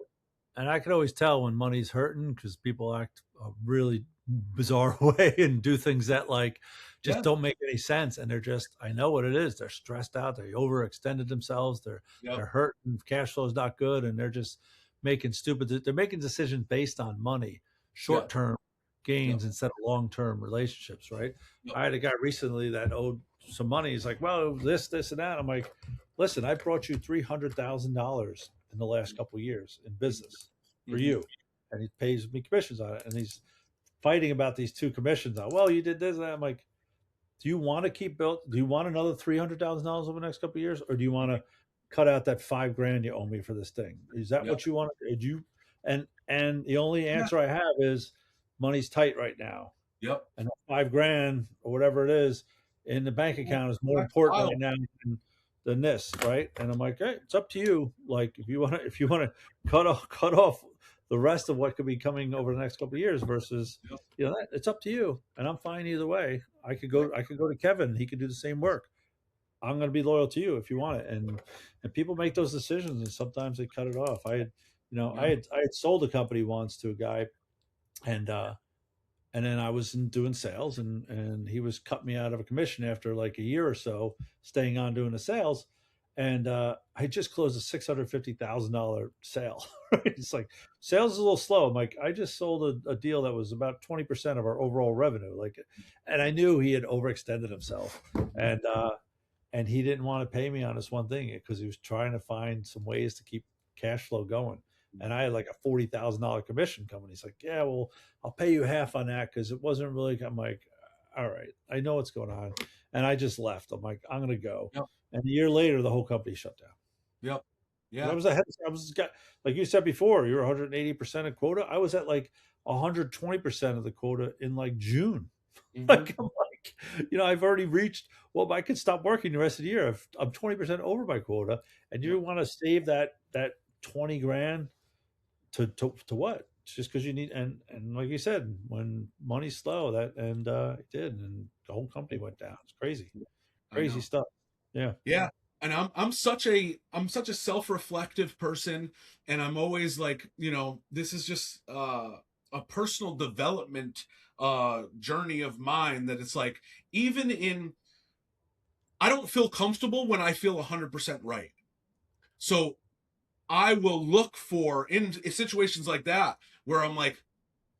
Speaker 2: and I could always tell when money's hurting because people act really bizarre way and do things that like just
Speaker 1: Yeah.
Speaker 2: don't make any sense. And they're just, I know what it is. They're stressed out. They overextended themselves.
Speaker 1: Yep.
Speaker 2: They're hurt and cash flow is not good. And they're just they're making decisions based on money,
Speaker 1: Yeah.
Speaker 2: short-term
Speaker 1: Yep.
Speaker 2: gains instead of long-term relationships. Right.
Speaker 1: Yep.
Speaker 2: I had a guy recently that owed some money. He's like, well, this and that. I'm like, listen, I brought you $300,000 in the last couple of years in business for
Speaker 1: Mhm.
Speaker 2: you. And he pays me commissions on it. And he's fighting about these two commissions. Well, you did this and that. I'm like, do you want to keep built? Do you want another $300,000 over the next couple of years, or do you want to cut out that $5,000 you owe me for this thing? Is that
Speaker 1: Yep.
Speaker 2: what you want? Did you? And the only
Speaker 1: Yeah.
Speaker 2: answer I have is money's tight right now,
Speaker 1: Yep.
Speaker 2: and $5,000 or whatever it is in the bank account is more
Speaker 1: That's
Speaker 2: important
Speaker 1: wild.
Speaker 2: right now than this, right? And I'm like, hey, it's up to you. Like, if you want to cut off the rest of what could be coming over the next couple of years versus,
Speaker 1: Yep.
Speaker 2: it's up to you, and I'm fine either way. I could go to Kevin. He could do the same work. I'm going to be loyal to you if you want it. And people make those decisions, and sometimes they cut it off. I had sold a company once to a guy, and then I was doing sales, and he was cut me out of a commission after like a year or so staying on doing the sales. And I just closed a $650,000 sale. It's like, sales is a little slow. I'm like, I just sold a deal that was about 20% of our overall revenue. Like, and I knew he had overextended himself, and he didn't want to pay me on this one thing because he was trying to find some ways to keep cash flow going. And I had like a $40,000 commission coming. He's like, yeah, well, I'll pay you half on that because it wasn't really. I'm like, all right, I know what's going on, and I just left. I'm like, I'm gonna go.
Speaker 1: Yep.
Speaker 2: And a year later, the whole company shut down.
Speaker 1: Yep.
Speaker 2: I
Speaker 1: Yeah.
Speaker 2: was ahead. Like you said before, you were 180% of quota. I was at like 120% of the quota in like June.
Speaker 1: Mhm.
Speaker 2: Like, I'm like, I've already reached. Well, I could stop working the rest of the year. I'm 20% over my quota, and you
Speaker 1: Yep.
Speaker 2: want to save that 20 grand to what? It's just because you need, and like you said, when money's slow, it did, and the whole company went down. It's crazy,
Speaker 1: I
Speaker 2: crazy
Speaker 1: know.
Speaker 2: stuff. Yeah.
Speaker 1: Yeah. And I'm such a self-reflective person, and I'm always like, this is just a personal development journey of mine, that it's like, even in I don't feel comfortable when I feel 100% right. So I will look for, in situations like that, where I'm like,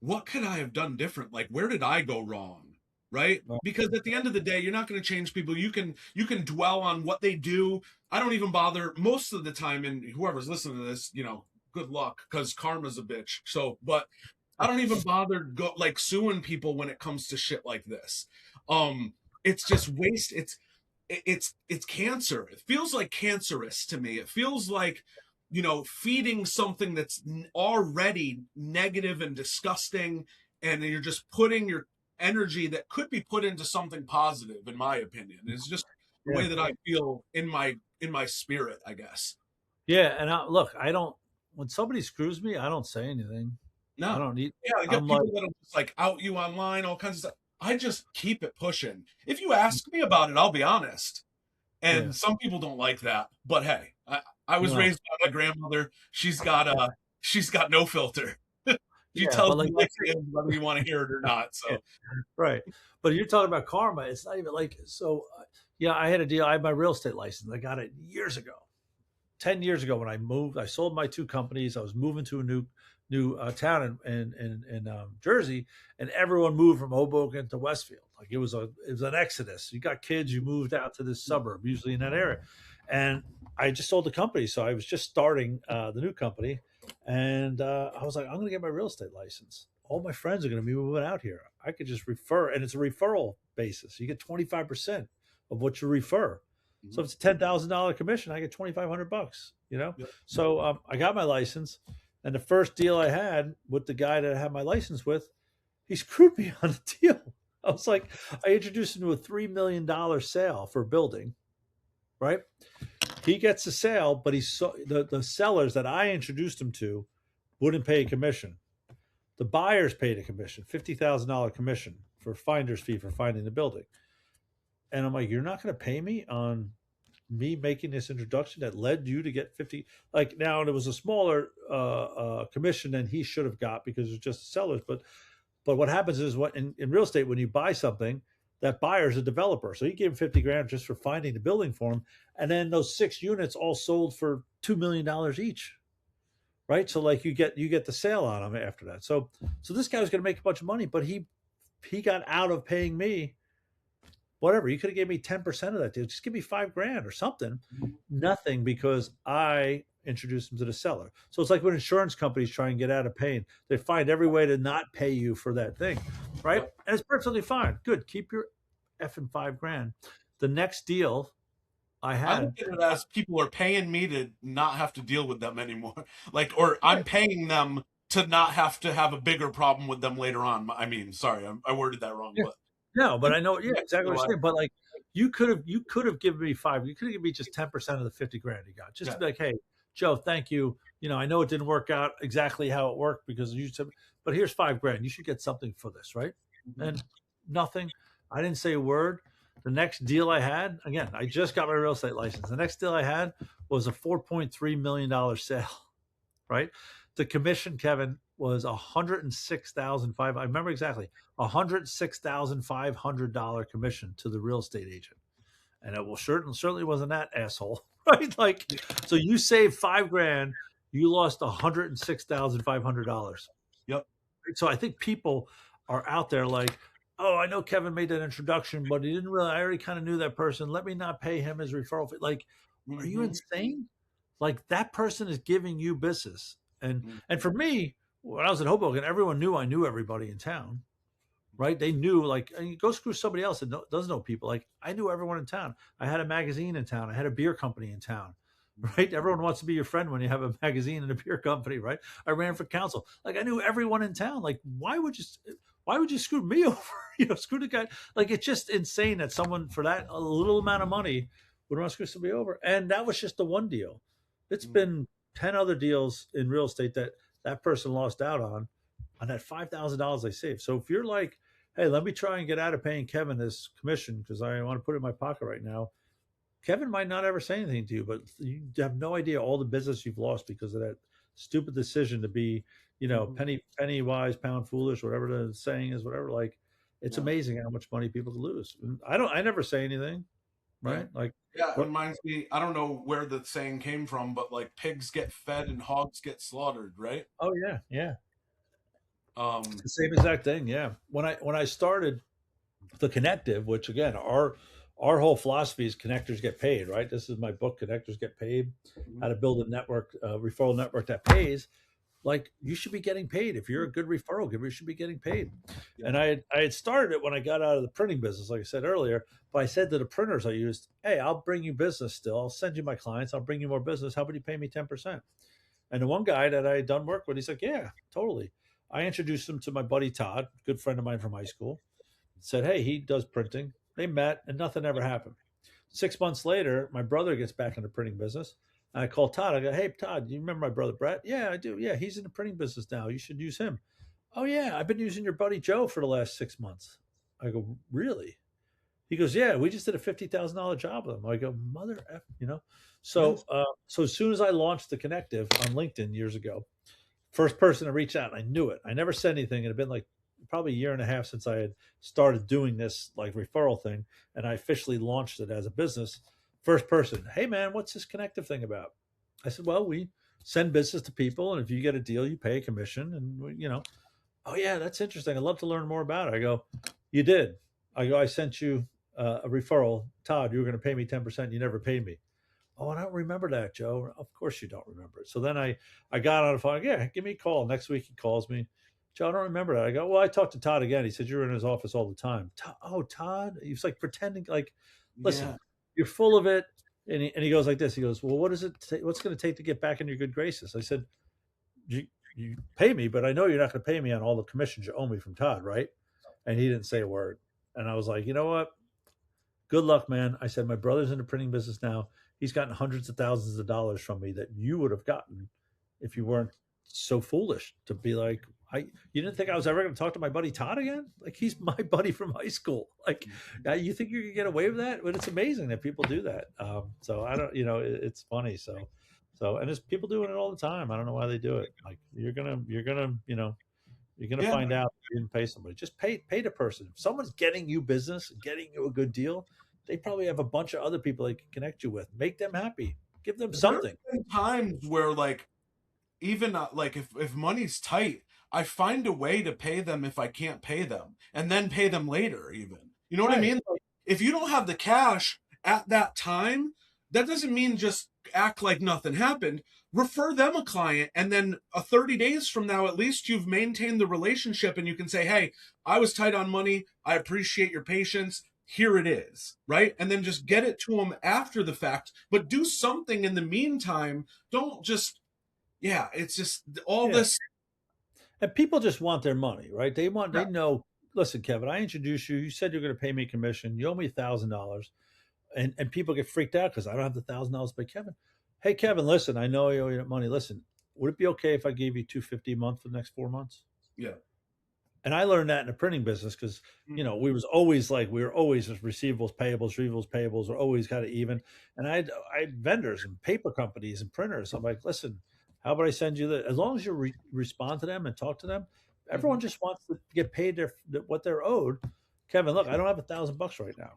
Speaker 1: what could I have done different? Like, where did I go wrong? Right?
Speaker 2: Well,
Speaker 1: Because at the end of the day, you're not going to change people. You can dwell on what they do. I don't even bother most of the time. And whoever's listening to this, good luck, because karma's a bitch. So, but I don't even bother suing people when it comes to shit like this. It's just waste. It's cancer. It feels like cancerous to me. It feels like, feeding something that's already negative and disgusting, and you're just putting your energy that could be put into something positive, in my opinion. It's just the
Speaker 2: yeah.
Speaker 1: way that I feel in my spirit, I guess.
Speaker 2: Yeah, and look, I don't. When somebody screws me, I don't say anything. I
Speaker 1: No.
Speaker 2: don't need.
Speaker 1: Yeah, I get
Speaker 2: I'm like,
Speaker 1: people that'll just like out you online, all kinds of stuff. I just keep it pushing. If you ask me about it, I'll be honest.
Speaker 2: yeah,
Speaker 1: And some people don't like that. But hey, I was
Speaker 2: no,
Speaker 1: raised by my grandmother. She's got no filter. She
Speaker 2: yeah,
Speaker 1: tells
Speaker 2: but like,
Speaker 1: you like it is, whether you want to hear it or not.
Speaker 2: yeah,
Speaker 1: So
Speaker 2: right. But you're talking about karma. It's not even like so. Yeah, I had a deal. I had my real estate license. I got it years ago. 10 years ago when I moved. I sold my two companies. I was moving to a new town in Jersey, and everyone moved from Hoboken to Westfield. Like, it was an exodus. You got kids, you moved out to this suburb, usually in that area. And I just sold the company, so I was just starting the new company, and I was like, I'm going to get my real estate license. All my friends are going to be moving out here. I could just refer, and it's a referral basis. You get 25% of what you refer. So if it's a $10,000 commission, I get $2,500.
Speaker 1: yep.
Speaker 2: So I got my license, and the first deal I had with the guy that I had my license with, he screwed me on the deal. I was like, I introduced him to a $3 million sale for a building, right? He gets the sale, but the sellers that I introduced him to wouldn't pay a commission. The buyers paid a commission, $50,000 commission for finder's fee for finding the building. And I'm like, you're not going to pay me on me making this introduction that led you to get 50. Like, now it was a smaller commission than he should have got because it was just sellers, but But what happens is what in real estate, when you buy something, that buyer's a developer. So you gave him 50 grand just for finding the building for him. And then those 6 units all sold for $2 million each. Right. So like you get the sale on them after that. So this guy was going to make a bunch of money, but he got out of paying me whatever. You could have gave me 10% of that deal. Just give me 5 grand or something. Nothing, because I introduced them to the seller. So it's like when insurance companies try and get out of paying, they find every way to not pay you for that thing. Right. And it's perfectly fine. Good. Keep your effing 5 grand. The next deal I
Speaker 1: I
Speaker 2: had.
Speaker 1: look at it as people are paying me to not have to deal with them anymore. Like, or I'm paying them to not have to have a bigger problem with them later on. I mean, sorry, I worded that wrong,
Speaker 2: Yeah.
Speaker 1: but
Speaker 2: No, but I know, yeah, exactly what
Speaker 1: So
Speaker 2: you're saying. But like, you could have given me five. You could have given me just 10% of the 50 grand you got, just to be like, hey, Joe, thank you. You know, I know it didn't work out exactly how it worked because you said, but here's 5 grand. You should get something for this, right? And nothing. I didn't say a word. The next deal I had, again, I just got my real estate license. The next deal I had was a $4.3 million sale, right? The commission, Kevin, was $106,500. I remember exactly, $106,500 commission to the real estate agent, and it will certainly wasn't that asshole, right? Like, so you saved 5 grand, you lost $106,500.
Speaker 1: Yep.
Speaker 2: So I think people are out there like, oh, I know Kevin made that introduction, but he didn't really. I already kind of knew that person. Let me not pay him his referral fee. Like, are you insane? Like, that person is giving you business. And for me, when I was in Hoboken, everyone knew I knew everybody in town, right? They knew, like, go screw somebody else that doesn't know people. Like, I knew everyone in town. I had a magazine in town. I had a beer company in town, right? Everyone wants to be your friend when you have a magazine and a beer company, right? I ran for council. Like, I knew everyone in town. Like, why would you screw me over? Screw the guy. Like, it's just insane that someone for that a little amount of money would want to screw somebody over. And that was just the one deal. It's been 10 other deals in real estate that person lost out on that $5,000 they saved. So if you're like, hey, let me try and get out of paying Kevin this commission because I want to put it in my pocket right now, Kevin might not ever say anything to you, but you have no idea all the business you've lost because of that stupid decision to be, penny wise, pound foolish, whatever the saying is, whatever. Like, it's amazing how much money people lose. I never say anything, right? Like,
Speaker 1: it reminds me, I don't know where the saying came from, but like pigs get fed and hogs get slaughtered, right?
Speaker 2: Oh yeah, yeah. It's the same exact thing. Yeah. When I started the Connective, which again, our whole philosophy is connectors get paid, right? This is my book, Connectors Get Paid, how to build a network, referral network that pays. Like, you should be getting paid. If you're a good referral giver, you should be getting paid. Yeah. And I had started it when I got out of the printing business, like I said earlier, but I said to the printers I used, hey, I'll bring you business still. I'll send you my clients. I'll bring you more business. How about you pay me 10%? And the one guy that I had done work with, he's like, yeah, totally. I introduced him to my buddy Todd, good friend of mine from high school. Said, hey, he does printing. They met and nothing ever happened. 6 months later, my brother gets back in the printing business. And I call Todd. I go, hey, Todd, you remember my brother Brett? Yeah, I do. Yeah, he's in the printing business now. You should use him. Oh, yeah, I've been using your buddy Joe for the last 6 months. I go, really? He goes, yeah, we just did a $50,000 job with him. I go, mother F, So, so as soon as I launched the Connective on LinkedIn years ago, first person to reach out, I knew it. I never said anything. It had been like probably a year and a half since I had started doing this like referral thing, and I officially launched it as a business. First person, hey man, what's this Connective thing about? I said, well, we send business to people, and if you get a deal, you pay a commission, and oh yeah, that's interesting. I'd love to learn more about it. I go, you did. I go, I sent you a referral, Todd. You were going to pay me 10%. You never paid me. Oh, I don't remember that, Joe. Of course you don't remember it. So then I got on the phone. Yeah, give me a call. Next week he calls me. Joe, I don't remember that. I go, well, I talked to Todd again. He said, you're in his office all the time. Todd? He was like pretending like, listen, you're full of it. And he goes like this. He goes, well, what's going to take to get back in your good graces? I said, you pay me, but I know you're not going to pay me on all the commissions you owe me from Todd, right? And he didn't say a word. And I was like, you know what? Good luck, man. I said, my brother's in the printing business now. He's gotten hundreds of thousands of dollars from me that you would have gotten if you weren't so foolish to be like, you didn't think I was ever going to talk to my buddy Todd again? Like, he's my buddy from high school. Like, you think you can get away with that? But it's amazing that people do that. So I don't, it's funny. So, and there's people doing it all the time. I don't know why they do it. Like, you're gonna, You're going to
Speaker 1: Yeah.
Speaker 2: find out if you didn't pay somebody. Just pay the person. If someone's getting you business, getting you a good deal, they probably have a bunch of other people they can connect you with. Make them happy. Give them
Speaker 1: There have
Speaker 2: something.
Speaker 1: been times where like even like if money's tight, I find a way to pay them if I can't pay them, and then pay them later. Even you know what I
Speaker 2: Right.
Speaker 1: mean? Like, if you don't have the cash at that time, that doesn't mean just act like nothing happened. Refer them a client, and then 30 days from now, at least you've maintained the relationship, and you can say, "Hey, I was tight on money. I appreciate your patience. Here it is," right? And then just get it to them after the fact, but do something in the meantime. Don't just yeah, it's just all
Speaker 2: Yeah.
Speaker 1: this.
Speaker 2: And people just want their money, right?
Speaker 1: Yeah,
Speaker 2: They know, listen, Kevin, I introduced you. You said you're going to pay me commission. You owe me $1,000. And people get freaked out because I don't have the $1,000 to pay Kevin. Hey, Kevin, listen, I know you owe you money. Listen, would it be okay if I gave you $250 a month for the next 4 months?
Speaker 1: yeah,
Speaker 2: And I learned that in the printing business because we were always just receivables, payables are always kind of even. And I had vendors and paper companies and printers. I'm like, listen, how about I send you the as long as you respond to them and talk to them, everyone just wants to get paid what they're owed. Kevin, look, I don't have $1,000 right now.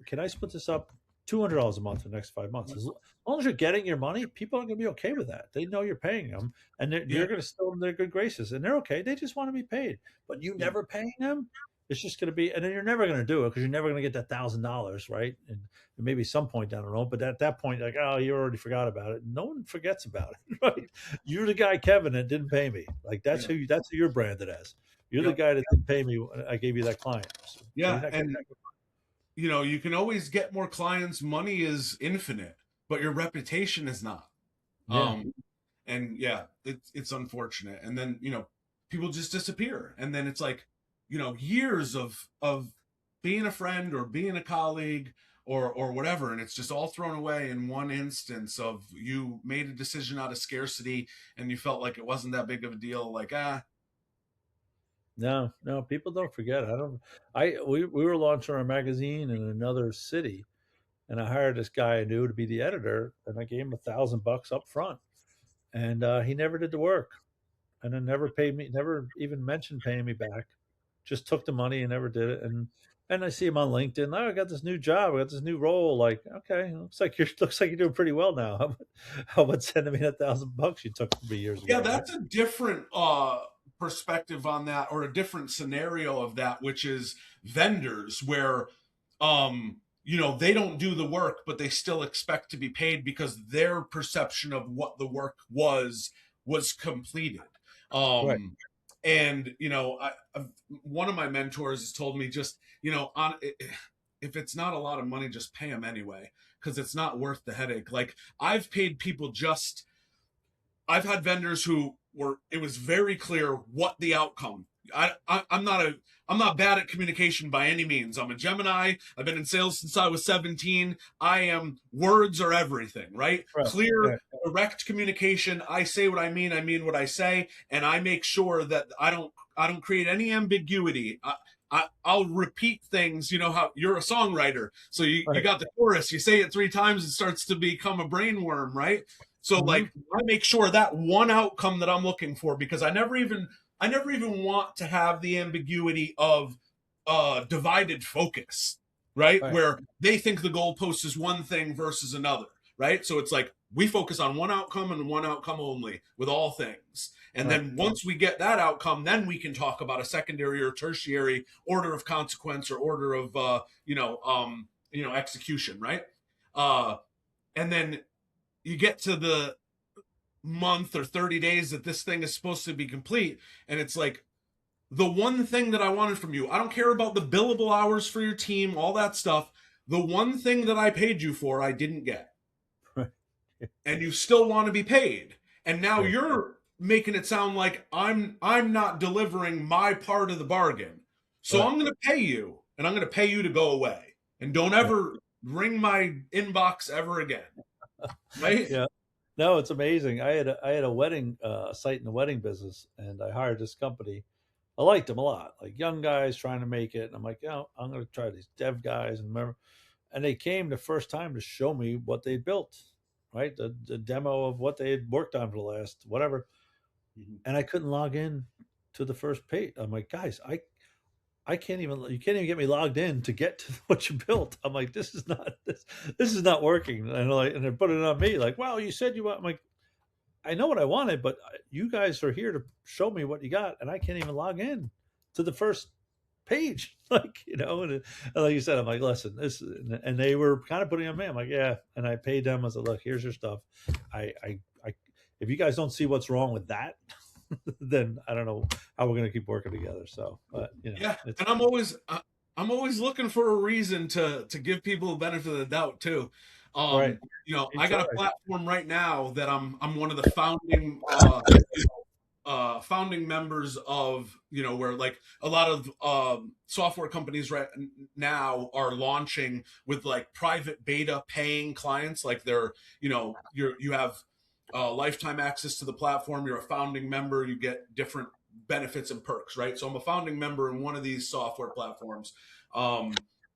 Speaker 2: Can I split this up $200 a month for the next 5 months? As long as you're getting your money, people are going to be okay with that. They know you're paying them, and
Speaker 1: yeah,
Speaker 2: you're going to still in their good graces, and they're okay. They just want to be paid, but you
Speaker 1: yeah,
Speaker 2: never paying them, it's just going to be, and then you're never going to do it because you're never going to get that $1,000, right? And maybe some point down the road, but at that point, like, oh, you already forgot about it. No one forgets about it, right? You're the guy, Kevin, that didn't pay me. Like
Speaker 1: yeah,
Speaker 2: that's who you're branded as. You're the
Speaker 1: yeah,
Speaker 2: guy that didn't pay me when I gave you that client. So you're
Speaker 1: yeah.
Speaker 2: not getting
Speaker 1: And
Speaker 2: that.
Speaker 1: you can always get more clients. Money is infinite, but your reputation is not.
Speaker 2: Yeah.
Speaker 1: And yeah, it's unfortunate. And then people just disappear, and then it's like years of being a friend or being a colleague or whatever, and it's just all thrown away in one instance of you made a decision out of scarcity, and you felt like it wasn't that big of a deal. Like
Speaker 2: No, no, people don't forget. I don't. We were launching our magazine in another city, and I hired this guy I knew to be the editor, and I gave him $1,000 up front, and he never did the work, and then never paid me, never even mentioned paying me back. Just took the money and never did it. And I see him on LinkedIn. Oh, I got this new job. I got this new role. Like, okay, looks like you're doing pretty well now. How about sending me $1,000 you took from me years
Speaker 1: yeah,
Speaker 2: ago, right?
Speaker 1: that's a different perspective on that, or a different scenario of that, which is vendors where they don't do the work, but they still expect to be paid because their perception of what the work was completed.
Speaker 2: Right,
Speaker 1: And one of my mentors has told me, just on if it's not a lot of money, just pay them anyway, because it's not worth the headache. Like, I've paid people just I've had vendors who it was very clear what the outcome. I'm not bad at communication by any means. I'm a Gemini. I've been in sales since I was 17. Words are everything, right?
Speaker 2: right,
Speaker 1: Clear,
Speaker 2: right,
Speaker 1: direct communication. I say what I mean what I say, and I make sure that I don't create any ambiguity. I'll repeat things. You know how you're a songwriter, so you
Speaker 2: right.
Speaker 1: got the chorus. You say it 3 times, it starts to become a brainworm, right? So
Speaker 2: Hmm.
Speaker 1: like, I make sure that one outcome that I'm looking for, because I never even want to have the ambiguity of divided focus, right?
Speaker 2: Right,
Speaker 1: Where they think the goalpost is one thing versus another, right? So it's like we focus on one outcome and one outcome only with all things. And
Speaker 2: right,
Speaker 1: then once we get that outcome, then we can talk about a secondary or tertiary order of consequence, or order of execution, right? Uh and then you get to the month or 30 days that this thing is supposed to be complete, and it's like, the one thing that I wanted from you, I don't care about the billable hours for your team, all that stuff. The one thing that I paid you for, I didn't get.
Speaker 2: right.
Speaker 1: And you still want to be paid. And now
Speaker 2: Yeah,
Speaker 1: you're making it sound like I'm not delivering my part of the bargain. So
Speaker 2: right.
Speaker 1: I'm going to pay you, and I'm going to pay you to go away. And don't
Speaker 2: Yeah,
Speaker 1: ever ring my inbox ever again. Right?
Speaker 2: yeah. No, it's amazing. I had a wedding site in the wedding business, and I hired this company. I liked them a lot, like young guys trying to make it. And I'm like, I'm going to try these dev guys, and remember, and they came the first time to show me what they built, right? The demo of what they had worked on for the last whatever,
Speaker 1: Mhm.
Speaker 2: and I couldn't log in to the first page. I'm like, guys, I can't even, you can't even get me logged in to get to what you built. I'm like, this is not working. And they put it on me like, well, you said you want. I'm like, I know what I wanted, but you guys are here to show me what you got, and I can't even log in to the first page. And like you said, I'm like, listen, and they were kind of putting on me. I'm like, yeah, and I paid them. I said, look, here's your stuff. I if you guys don't see what's wrong with that, then I don't know how we're going to keep working together. So, but
Speaker 1: yeah, and I'm always looking for a reason to give people the benefit of the doubt too.
Speaker 2: Right.
Speaker 1: I got a platform right now that I'm one of the founding members of, where like a lot of software companies right now are launching with like private beta paying clients. Like you have lifetime access to the platform. You're a founding member. You get different benefits and perks, right? So I'm a founding member in one of these software platforms.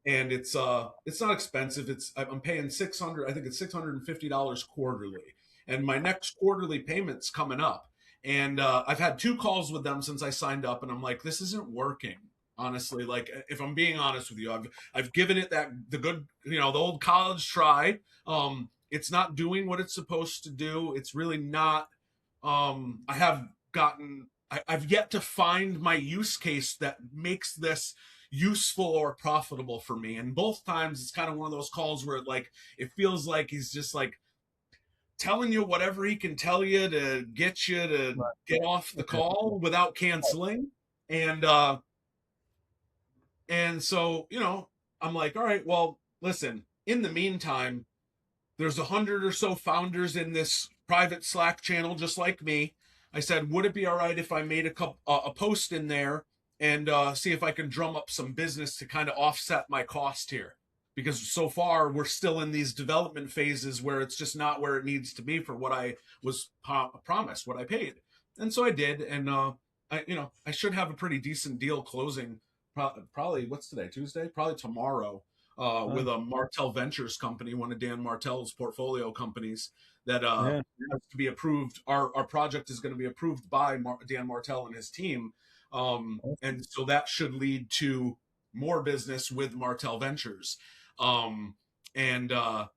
Speaker 1: And it's not expensive. I'm paying I think it's $650 quarterly. And my next quarterly payment's coming up. And I've had 2 calls with them since I signed up, and I'm like, this isn't working. Honestly, like if I'm being honest with you, I've given it the good, the old college try. It's not doing what it's supposed to do. It's really not. I've yet to find my use case that makes this useful or profitable for me. And both times it's kind of one of those calls where it feels like he's just like telling you whatever he can tell you to get you to get off the call without canceling. And so, I'm like, all right, well, listen, in the meantime, there's 100 or so founders in this private Slack channel, just like me. I said, would it be all right if I made a post in there and see if I can drum up some business to kind of offset my cost here? Because so far we're still in these development phases where it's just not where it needs to be for what I was promised, what I paid. And so I did. And, I should have a pretty decent deal closing probably, what's today, Tuesday? Probably tomorrow. With a Martell Ventures company, one of Dan Martell's portfolio companies that has to be approved. Our project is going to be approved by Dan Martell and his team. And so that should lead to more business with Martell Ventures. That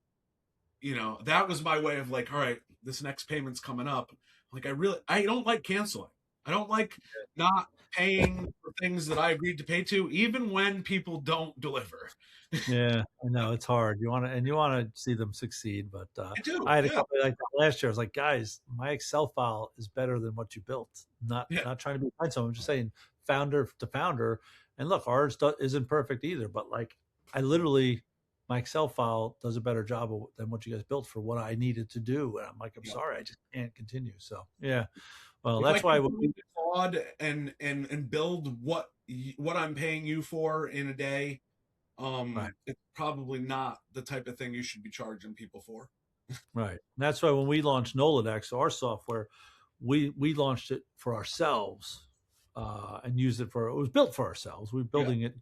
Speaker 1: was my way of like, all right, this next payment's coming up. Like, I don't like canceling. I don't like not paying for things that I agreed to pay to, even when people don't deliver.
Speaker 2: Yeah, I know it's hard. You want to see them succeed, but
Speaker 1: I do.
Speaker 2: I had a company like that last year. I was like, guys, my Excel file is better than what you built. Not trying to be fine. So I'm just saying, founder to founder. And look, ours isn't perfect either, but like I literally, my Excel file does a better job than what you guys built for what I needed to do. And I'm like, I'm sorry, I just can't continue. So yeah, well, that's why we
Speaker 1: fraud and build what I'm paying you for in a day. It's probably not the type of thing you should be charging people for.
Speaker 2: Right. And that's why when we launched Nolodex, our software, we launched it for ourselves and used it it was built for ourselves. We were building it.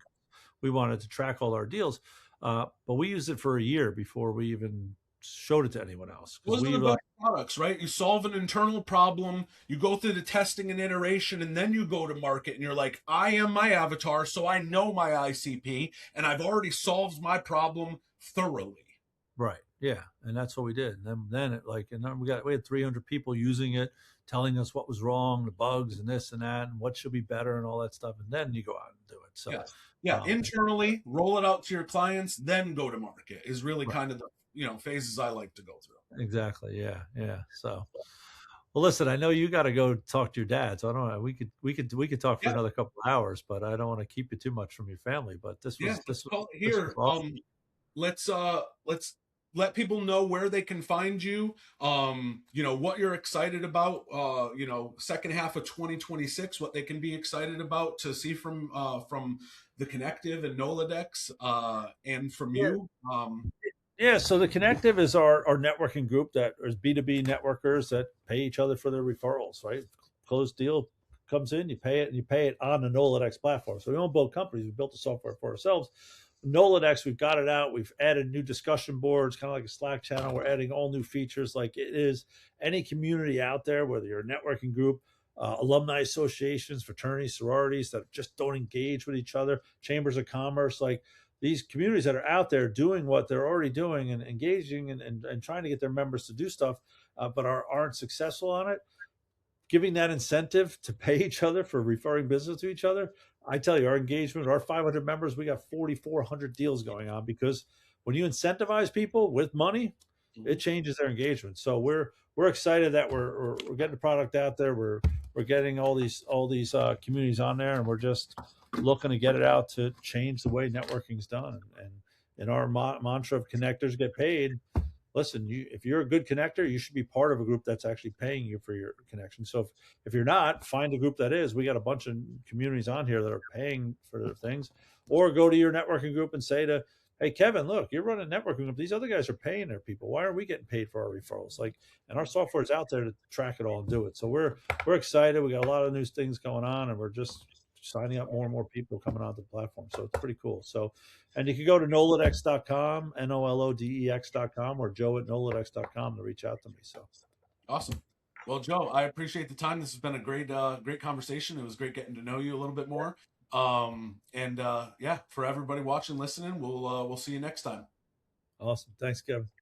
Speaker 2: We wanted to track all our deals, but we used it for a year before we even showed it to anyone else.
Speaker 1: Those are the best products, right? You solve an internal problem, you go through the testing and iteration, and then you go to market and you're like, I am my avatar, so I know my ICP, and I've already solved my problem thoroughly.
Speaker 2: Right. Yeah. And that's what we did. And then we had 300 people using it, telling us what was wrong, the bugs and this and that, and what should be better and all that stuff. And then you go out and do it. So
Speaker 1: internally roll it out to your clients, then go to market is really kind of the phases I like to go through.
Speaker 2: Exactly. Yeah. Yeah. So, well, listen, I know you got to go talk to your dad. So I don't know. We could talk for another couple of hours, but I don't want to keep you too much from your family. But this was
Speaker 1: awesome. Let's let people know where they can find you. What you're excited about. Second half of 2026, what they can be excited about to see from the Connective and Nolodex, and from you.
Speaker 2: Yeah, so the Connective is our networking group that is B2B networkers that pay each other for their referrals, right? Closed deal comes in, you pay it, and you pay it on the Nolodex platform. So we don't build companies, we built the software for ourselves. Nolodex, we've got it out. We've added new discussion boards, kind of like a Slack channel. We're adding all new features like it is any community out there, whether you're a networking group, alumni associations, fraternities, sororities that just don't engage with each other, chambers of commerce, like these communities that are out there doing what they're already doing and engaging and trying to get their members to do stuff, but aren't successful on it. Giving that incentive to pay each other for referring business to each other. I tell you, our engagement, our 500 members, we got 4,400 deals going on, because when you incentivize people with money, it changes their engagement. So we're excited that we're getting the product out there. We're getting all these communities on there, and we're just looking to get it out to change the way networking's done. And our mantra of connectors get paid. Listen, if you're a good connector, you should be part of a group that's actually paying you for your connection. So if you're not, find a group that is. We got a bunch of communities on here that are paying for their things. Or go to your networking group and say to, hey, Kevin, look, you're running a networking group. These other guys are paying their people. Why aren't we getting paid for our referrals? Like, and our software is out there to track it all and do it. So we're excited. We got a lot of new things going on, and we're just signing up more and more people coming onto the platform. So it's pretty cool. So, and you can go to nolodex.com, Nolodex.com, or joe@nolodex.com to reach out to me. So
Speaker 1: awesome. Well, Joe, I appreciate the time. This has been a great conversation. It was great getting to know you a little bit more. Yeah, for everybody watching, listening, we'll see you next time.
Speaker 2: Awesome. Thanks, Kevin.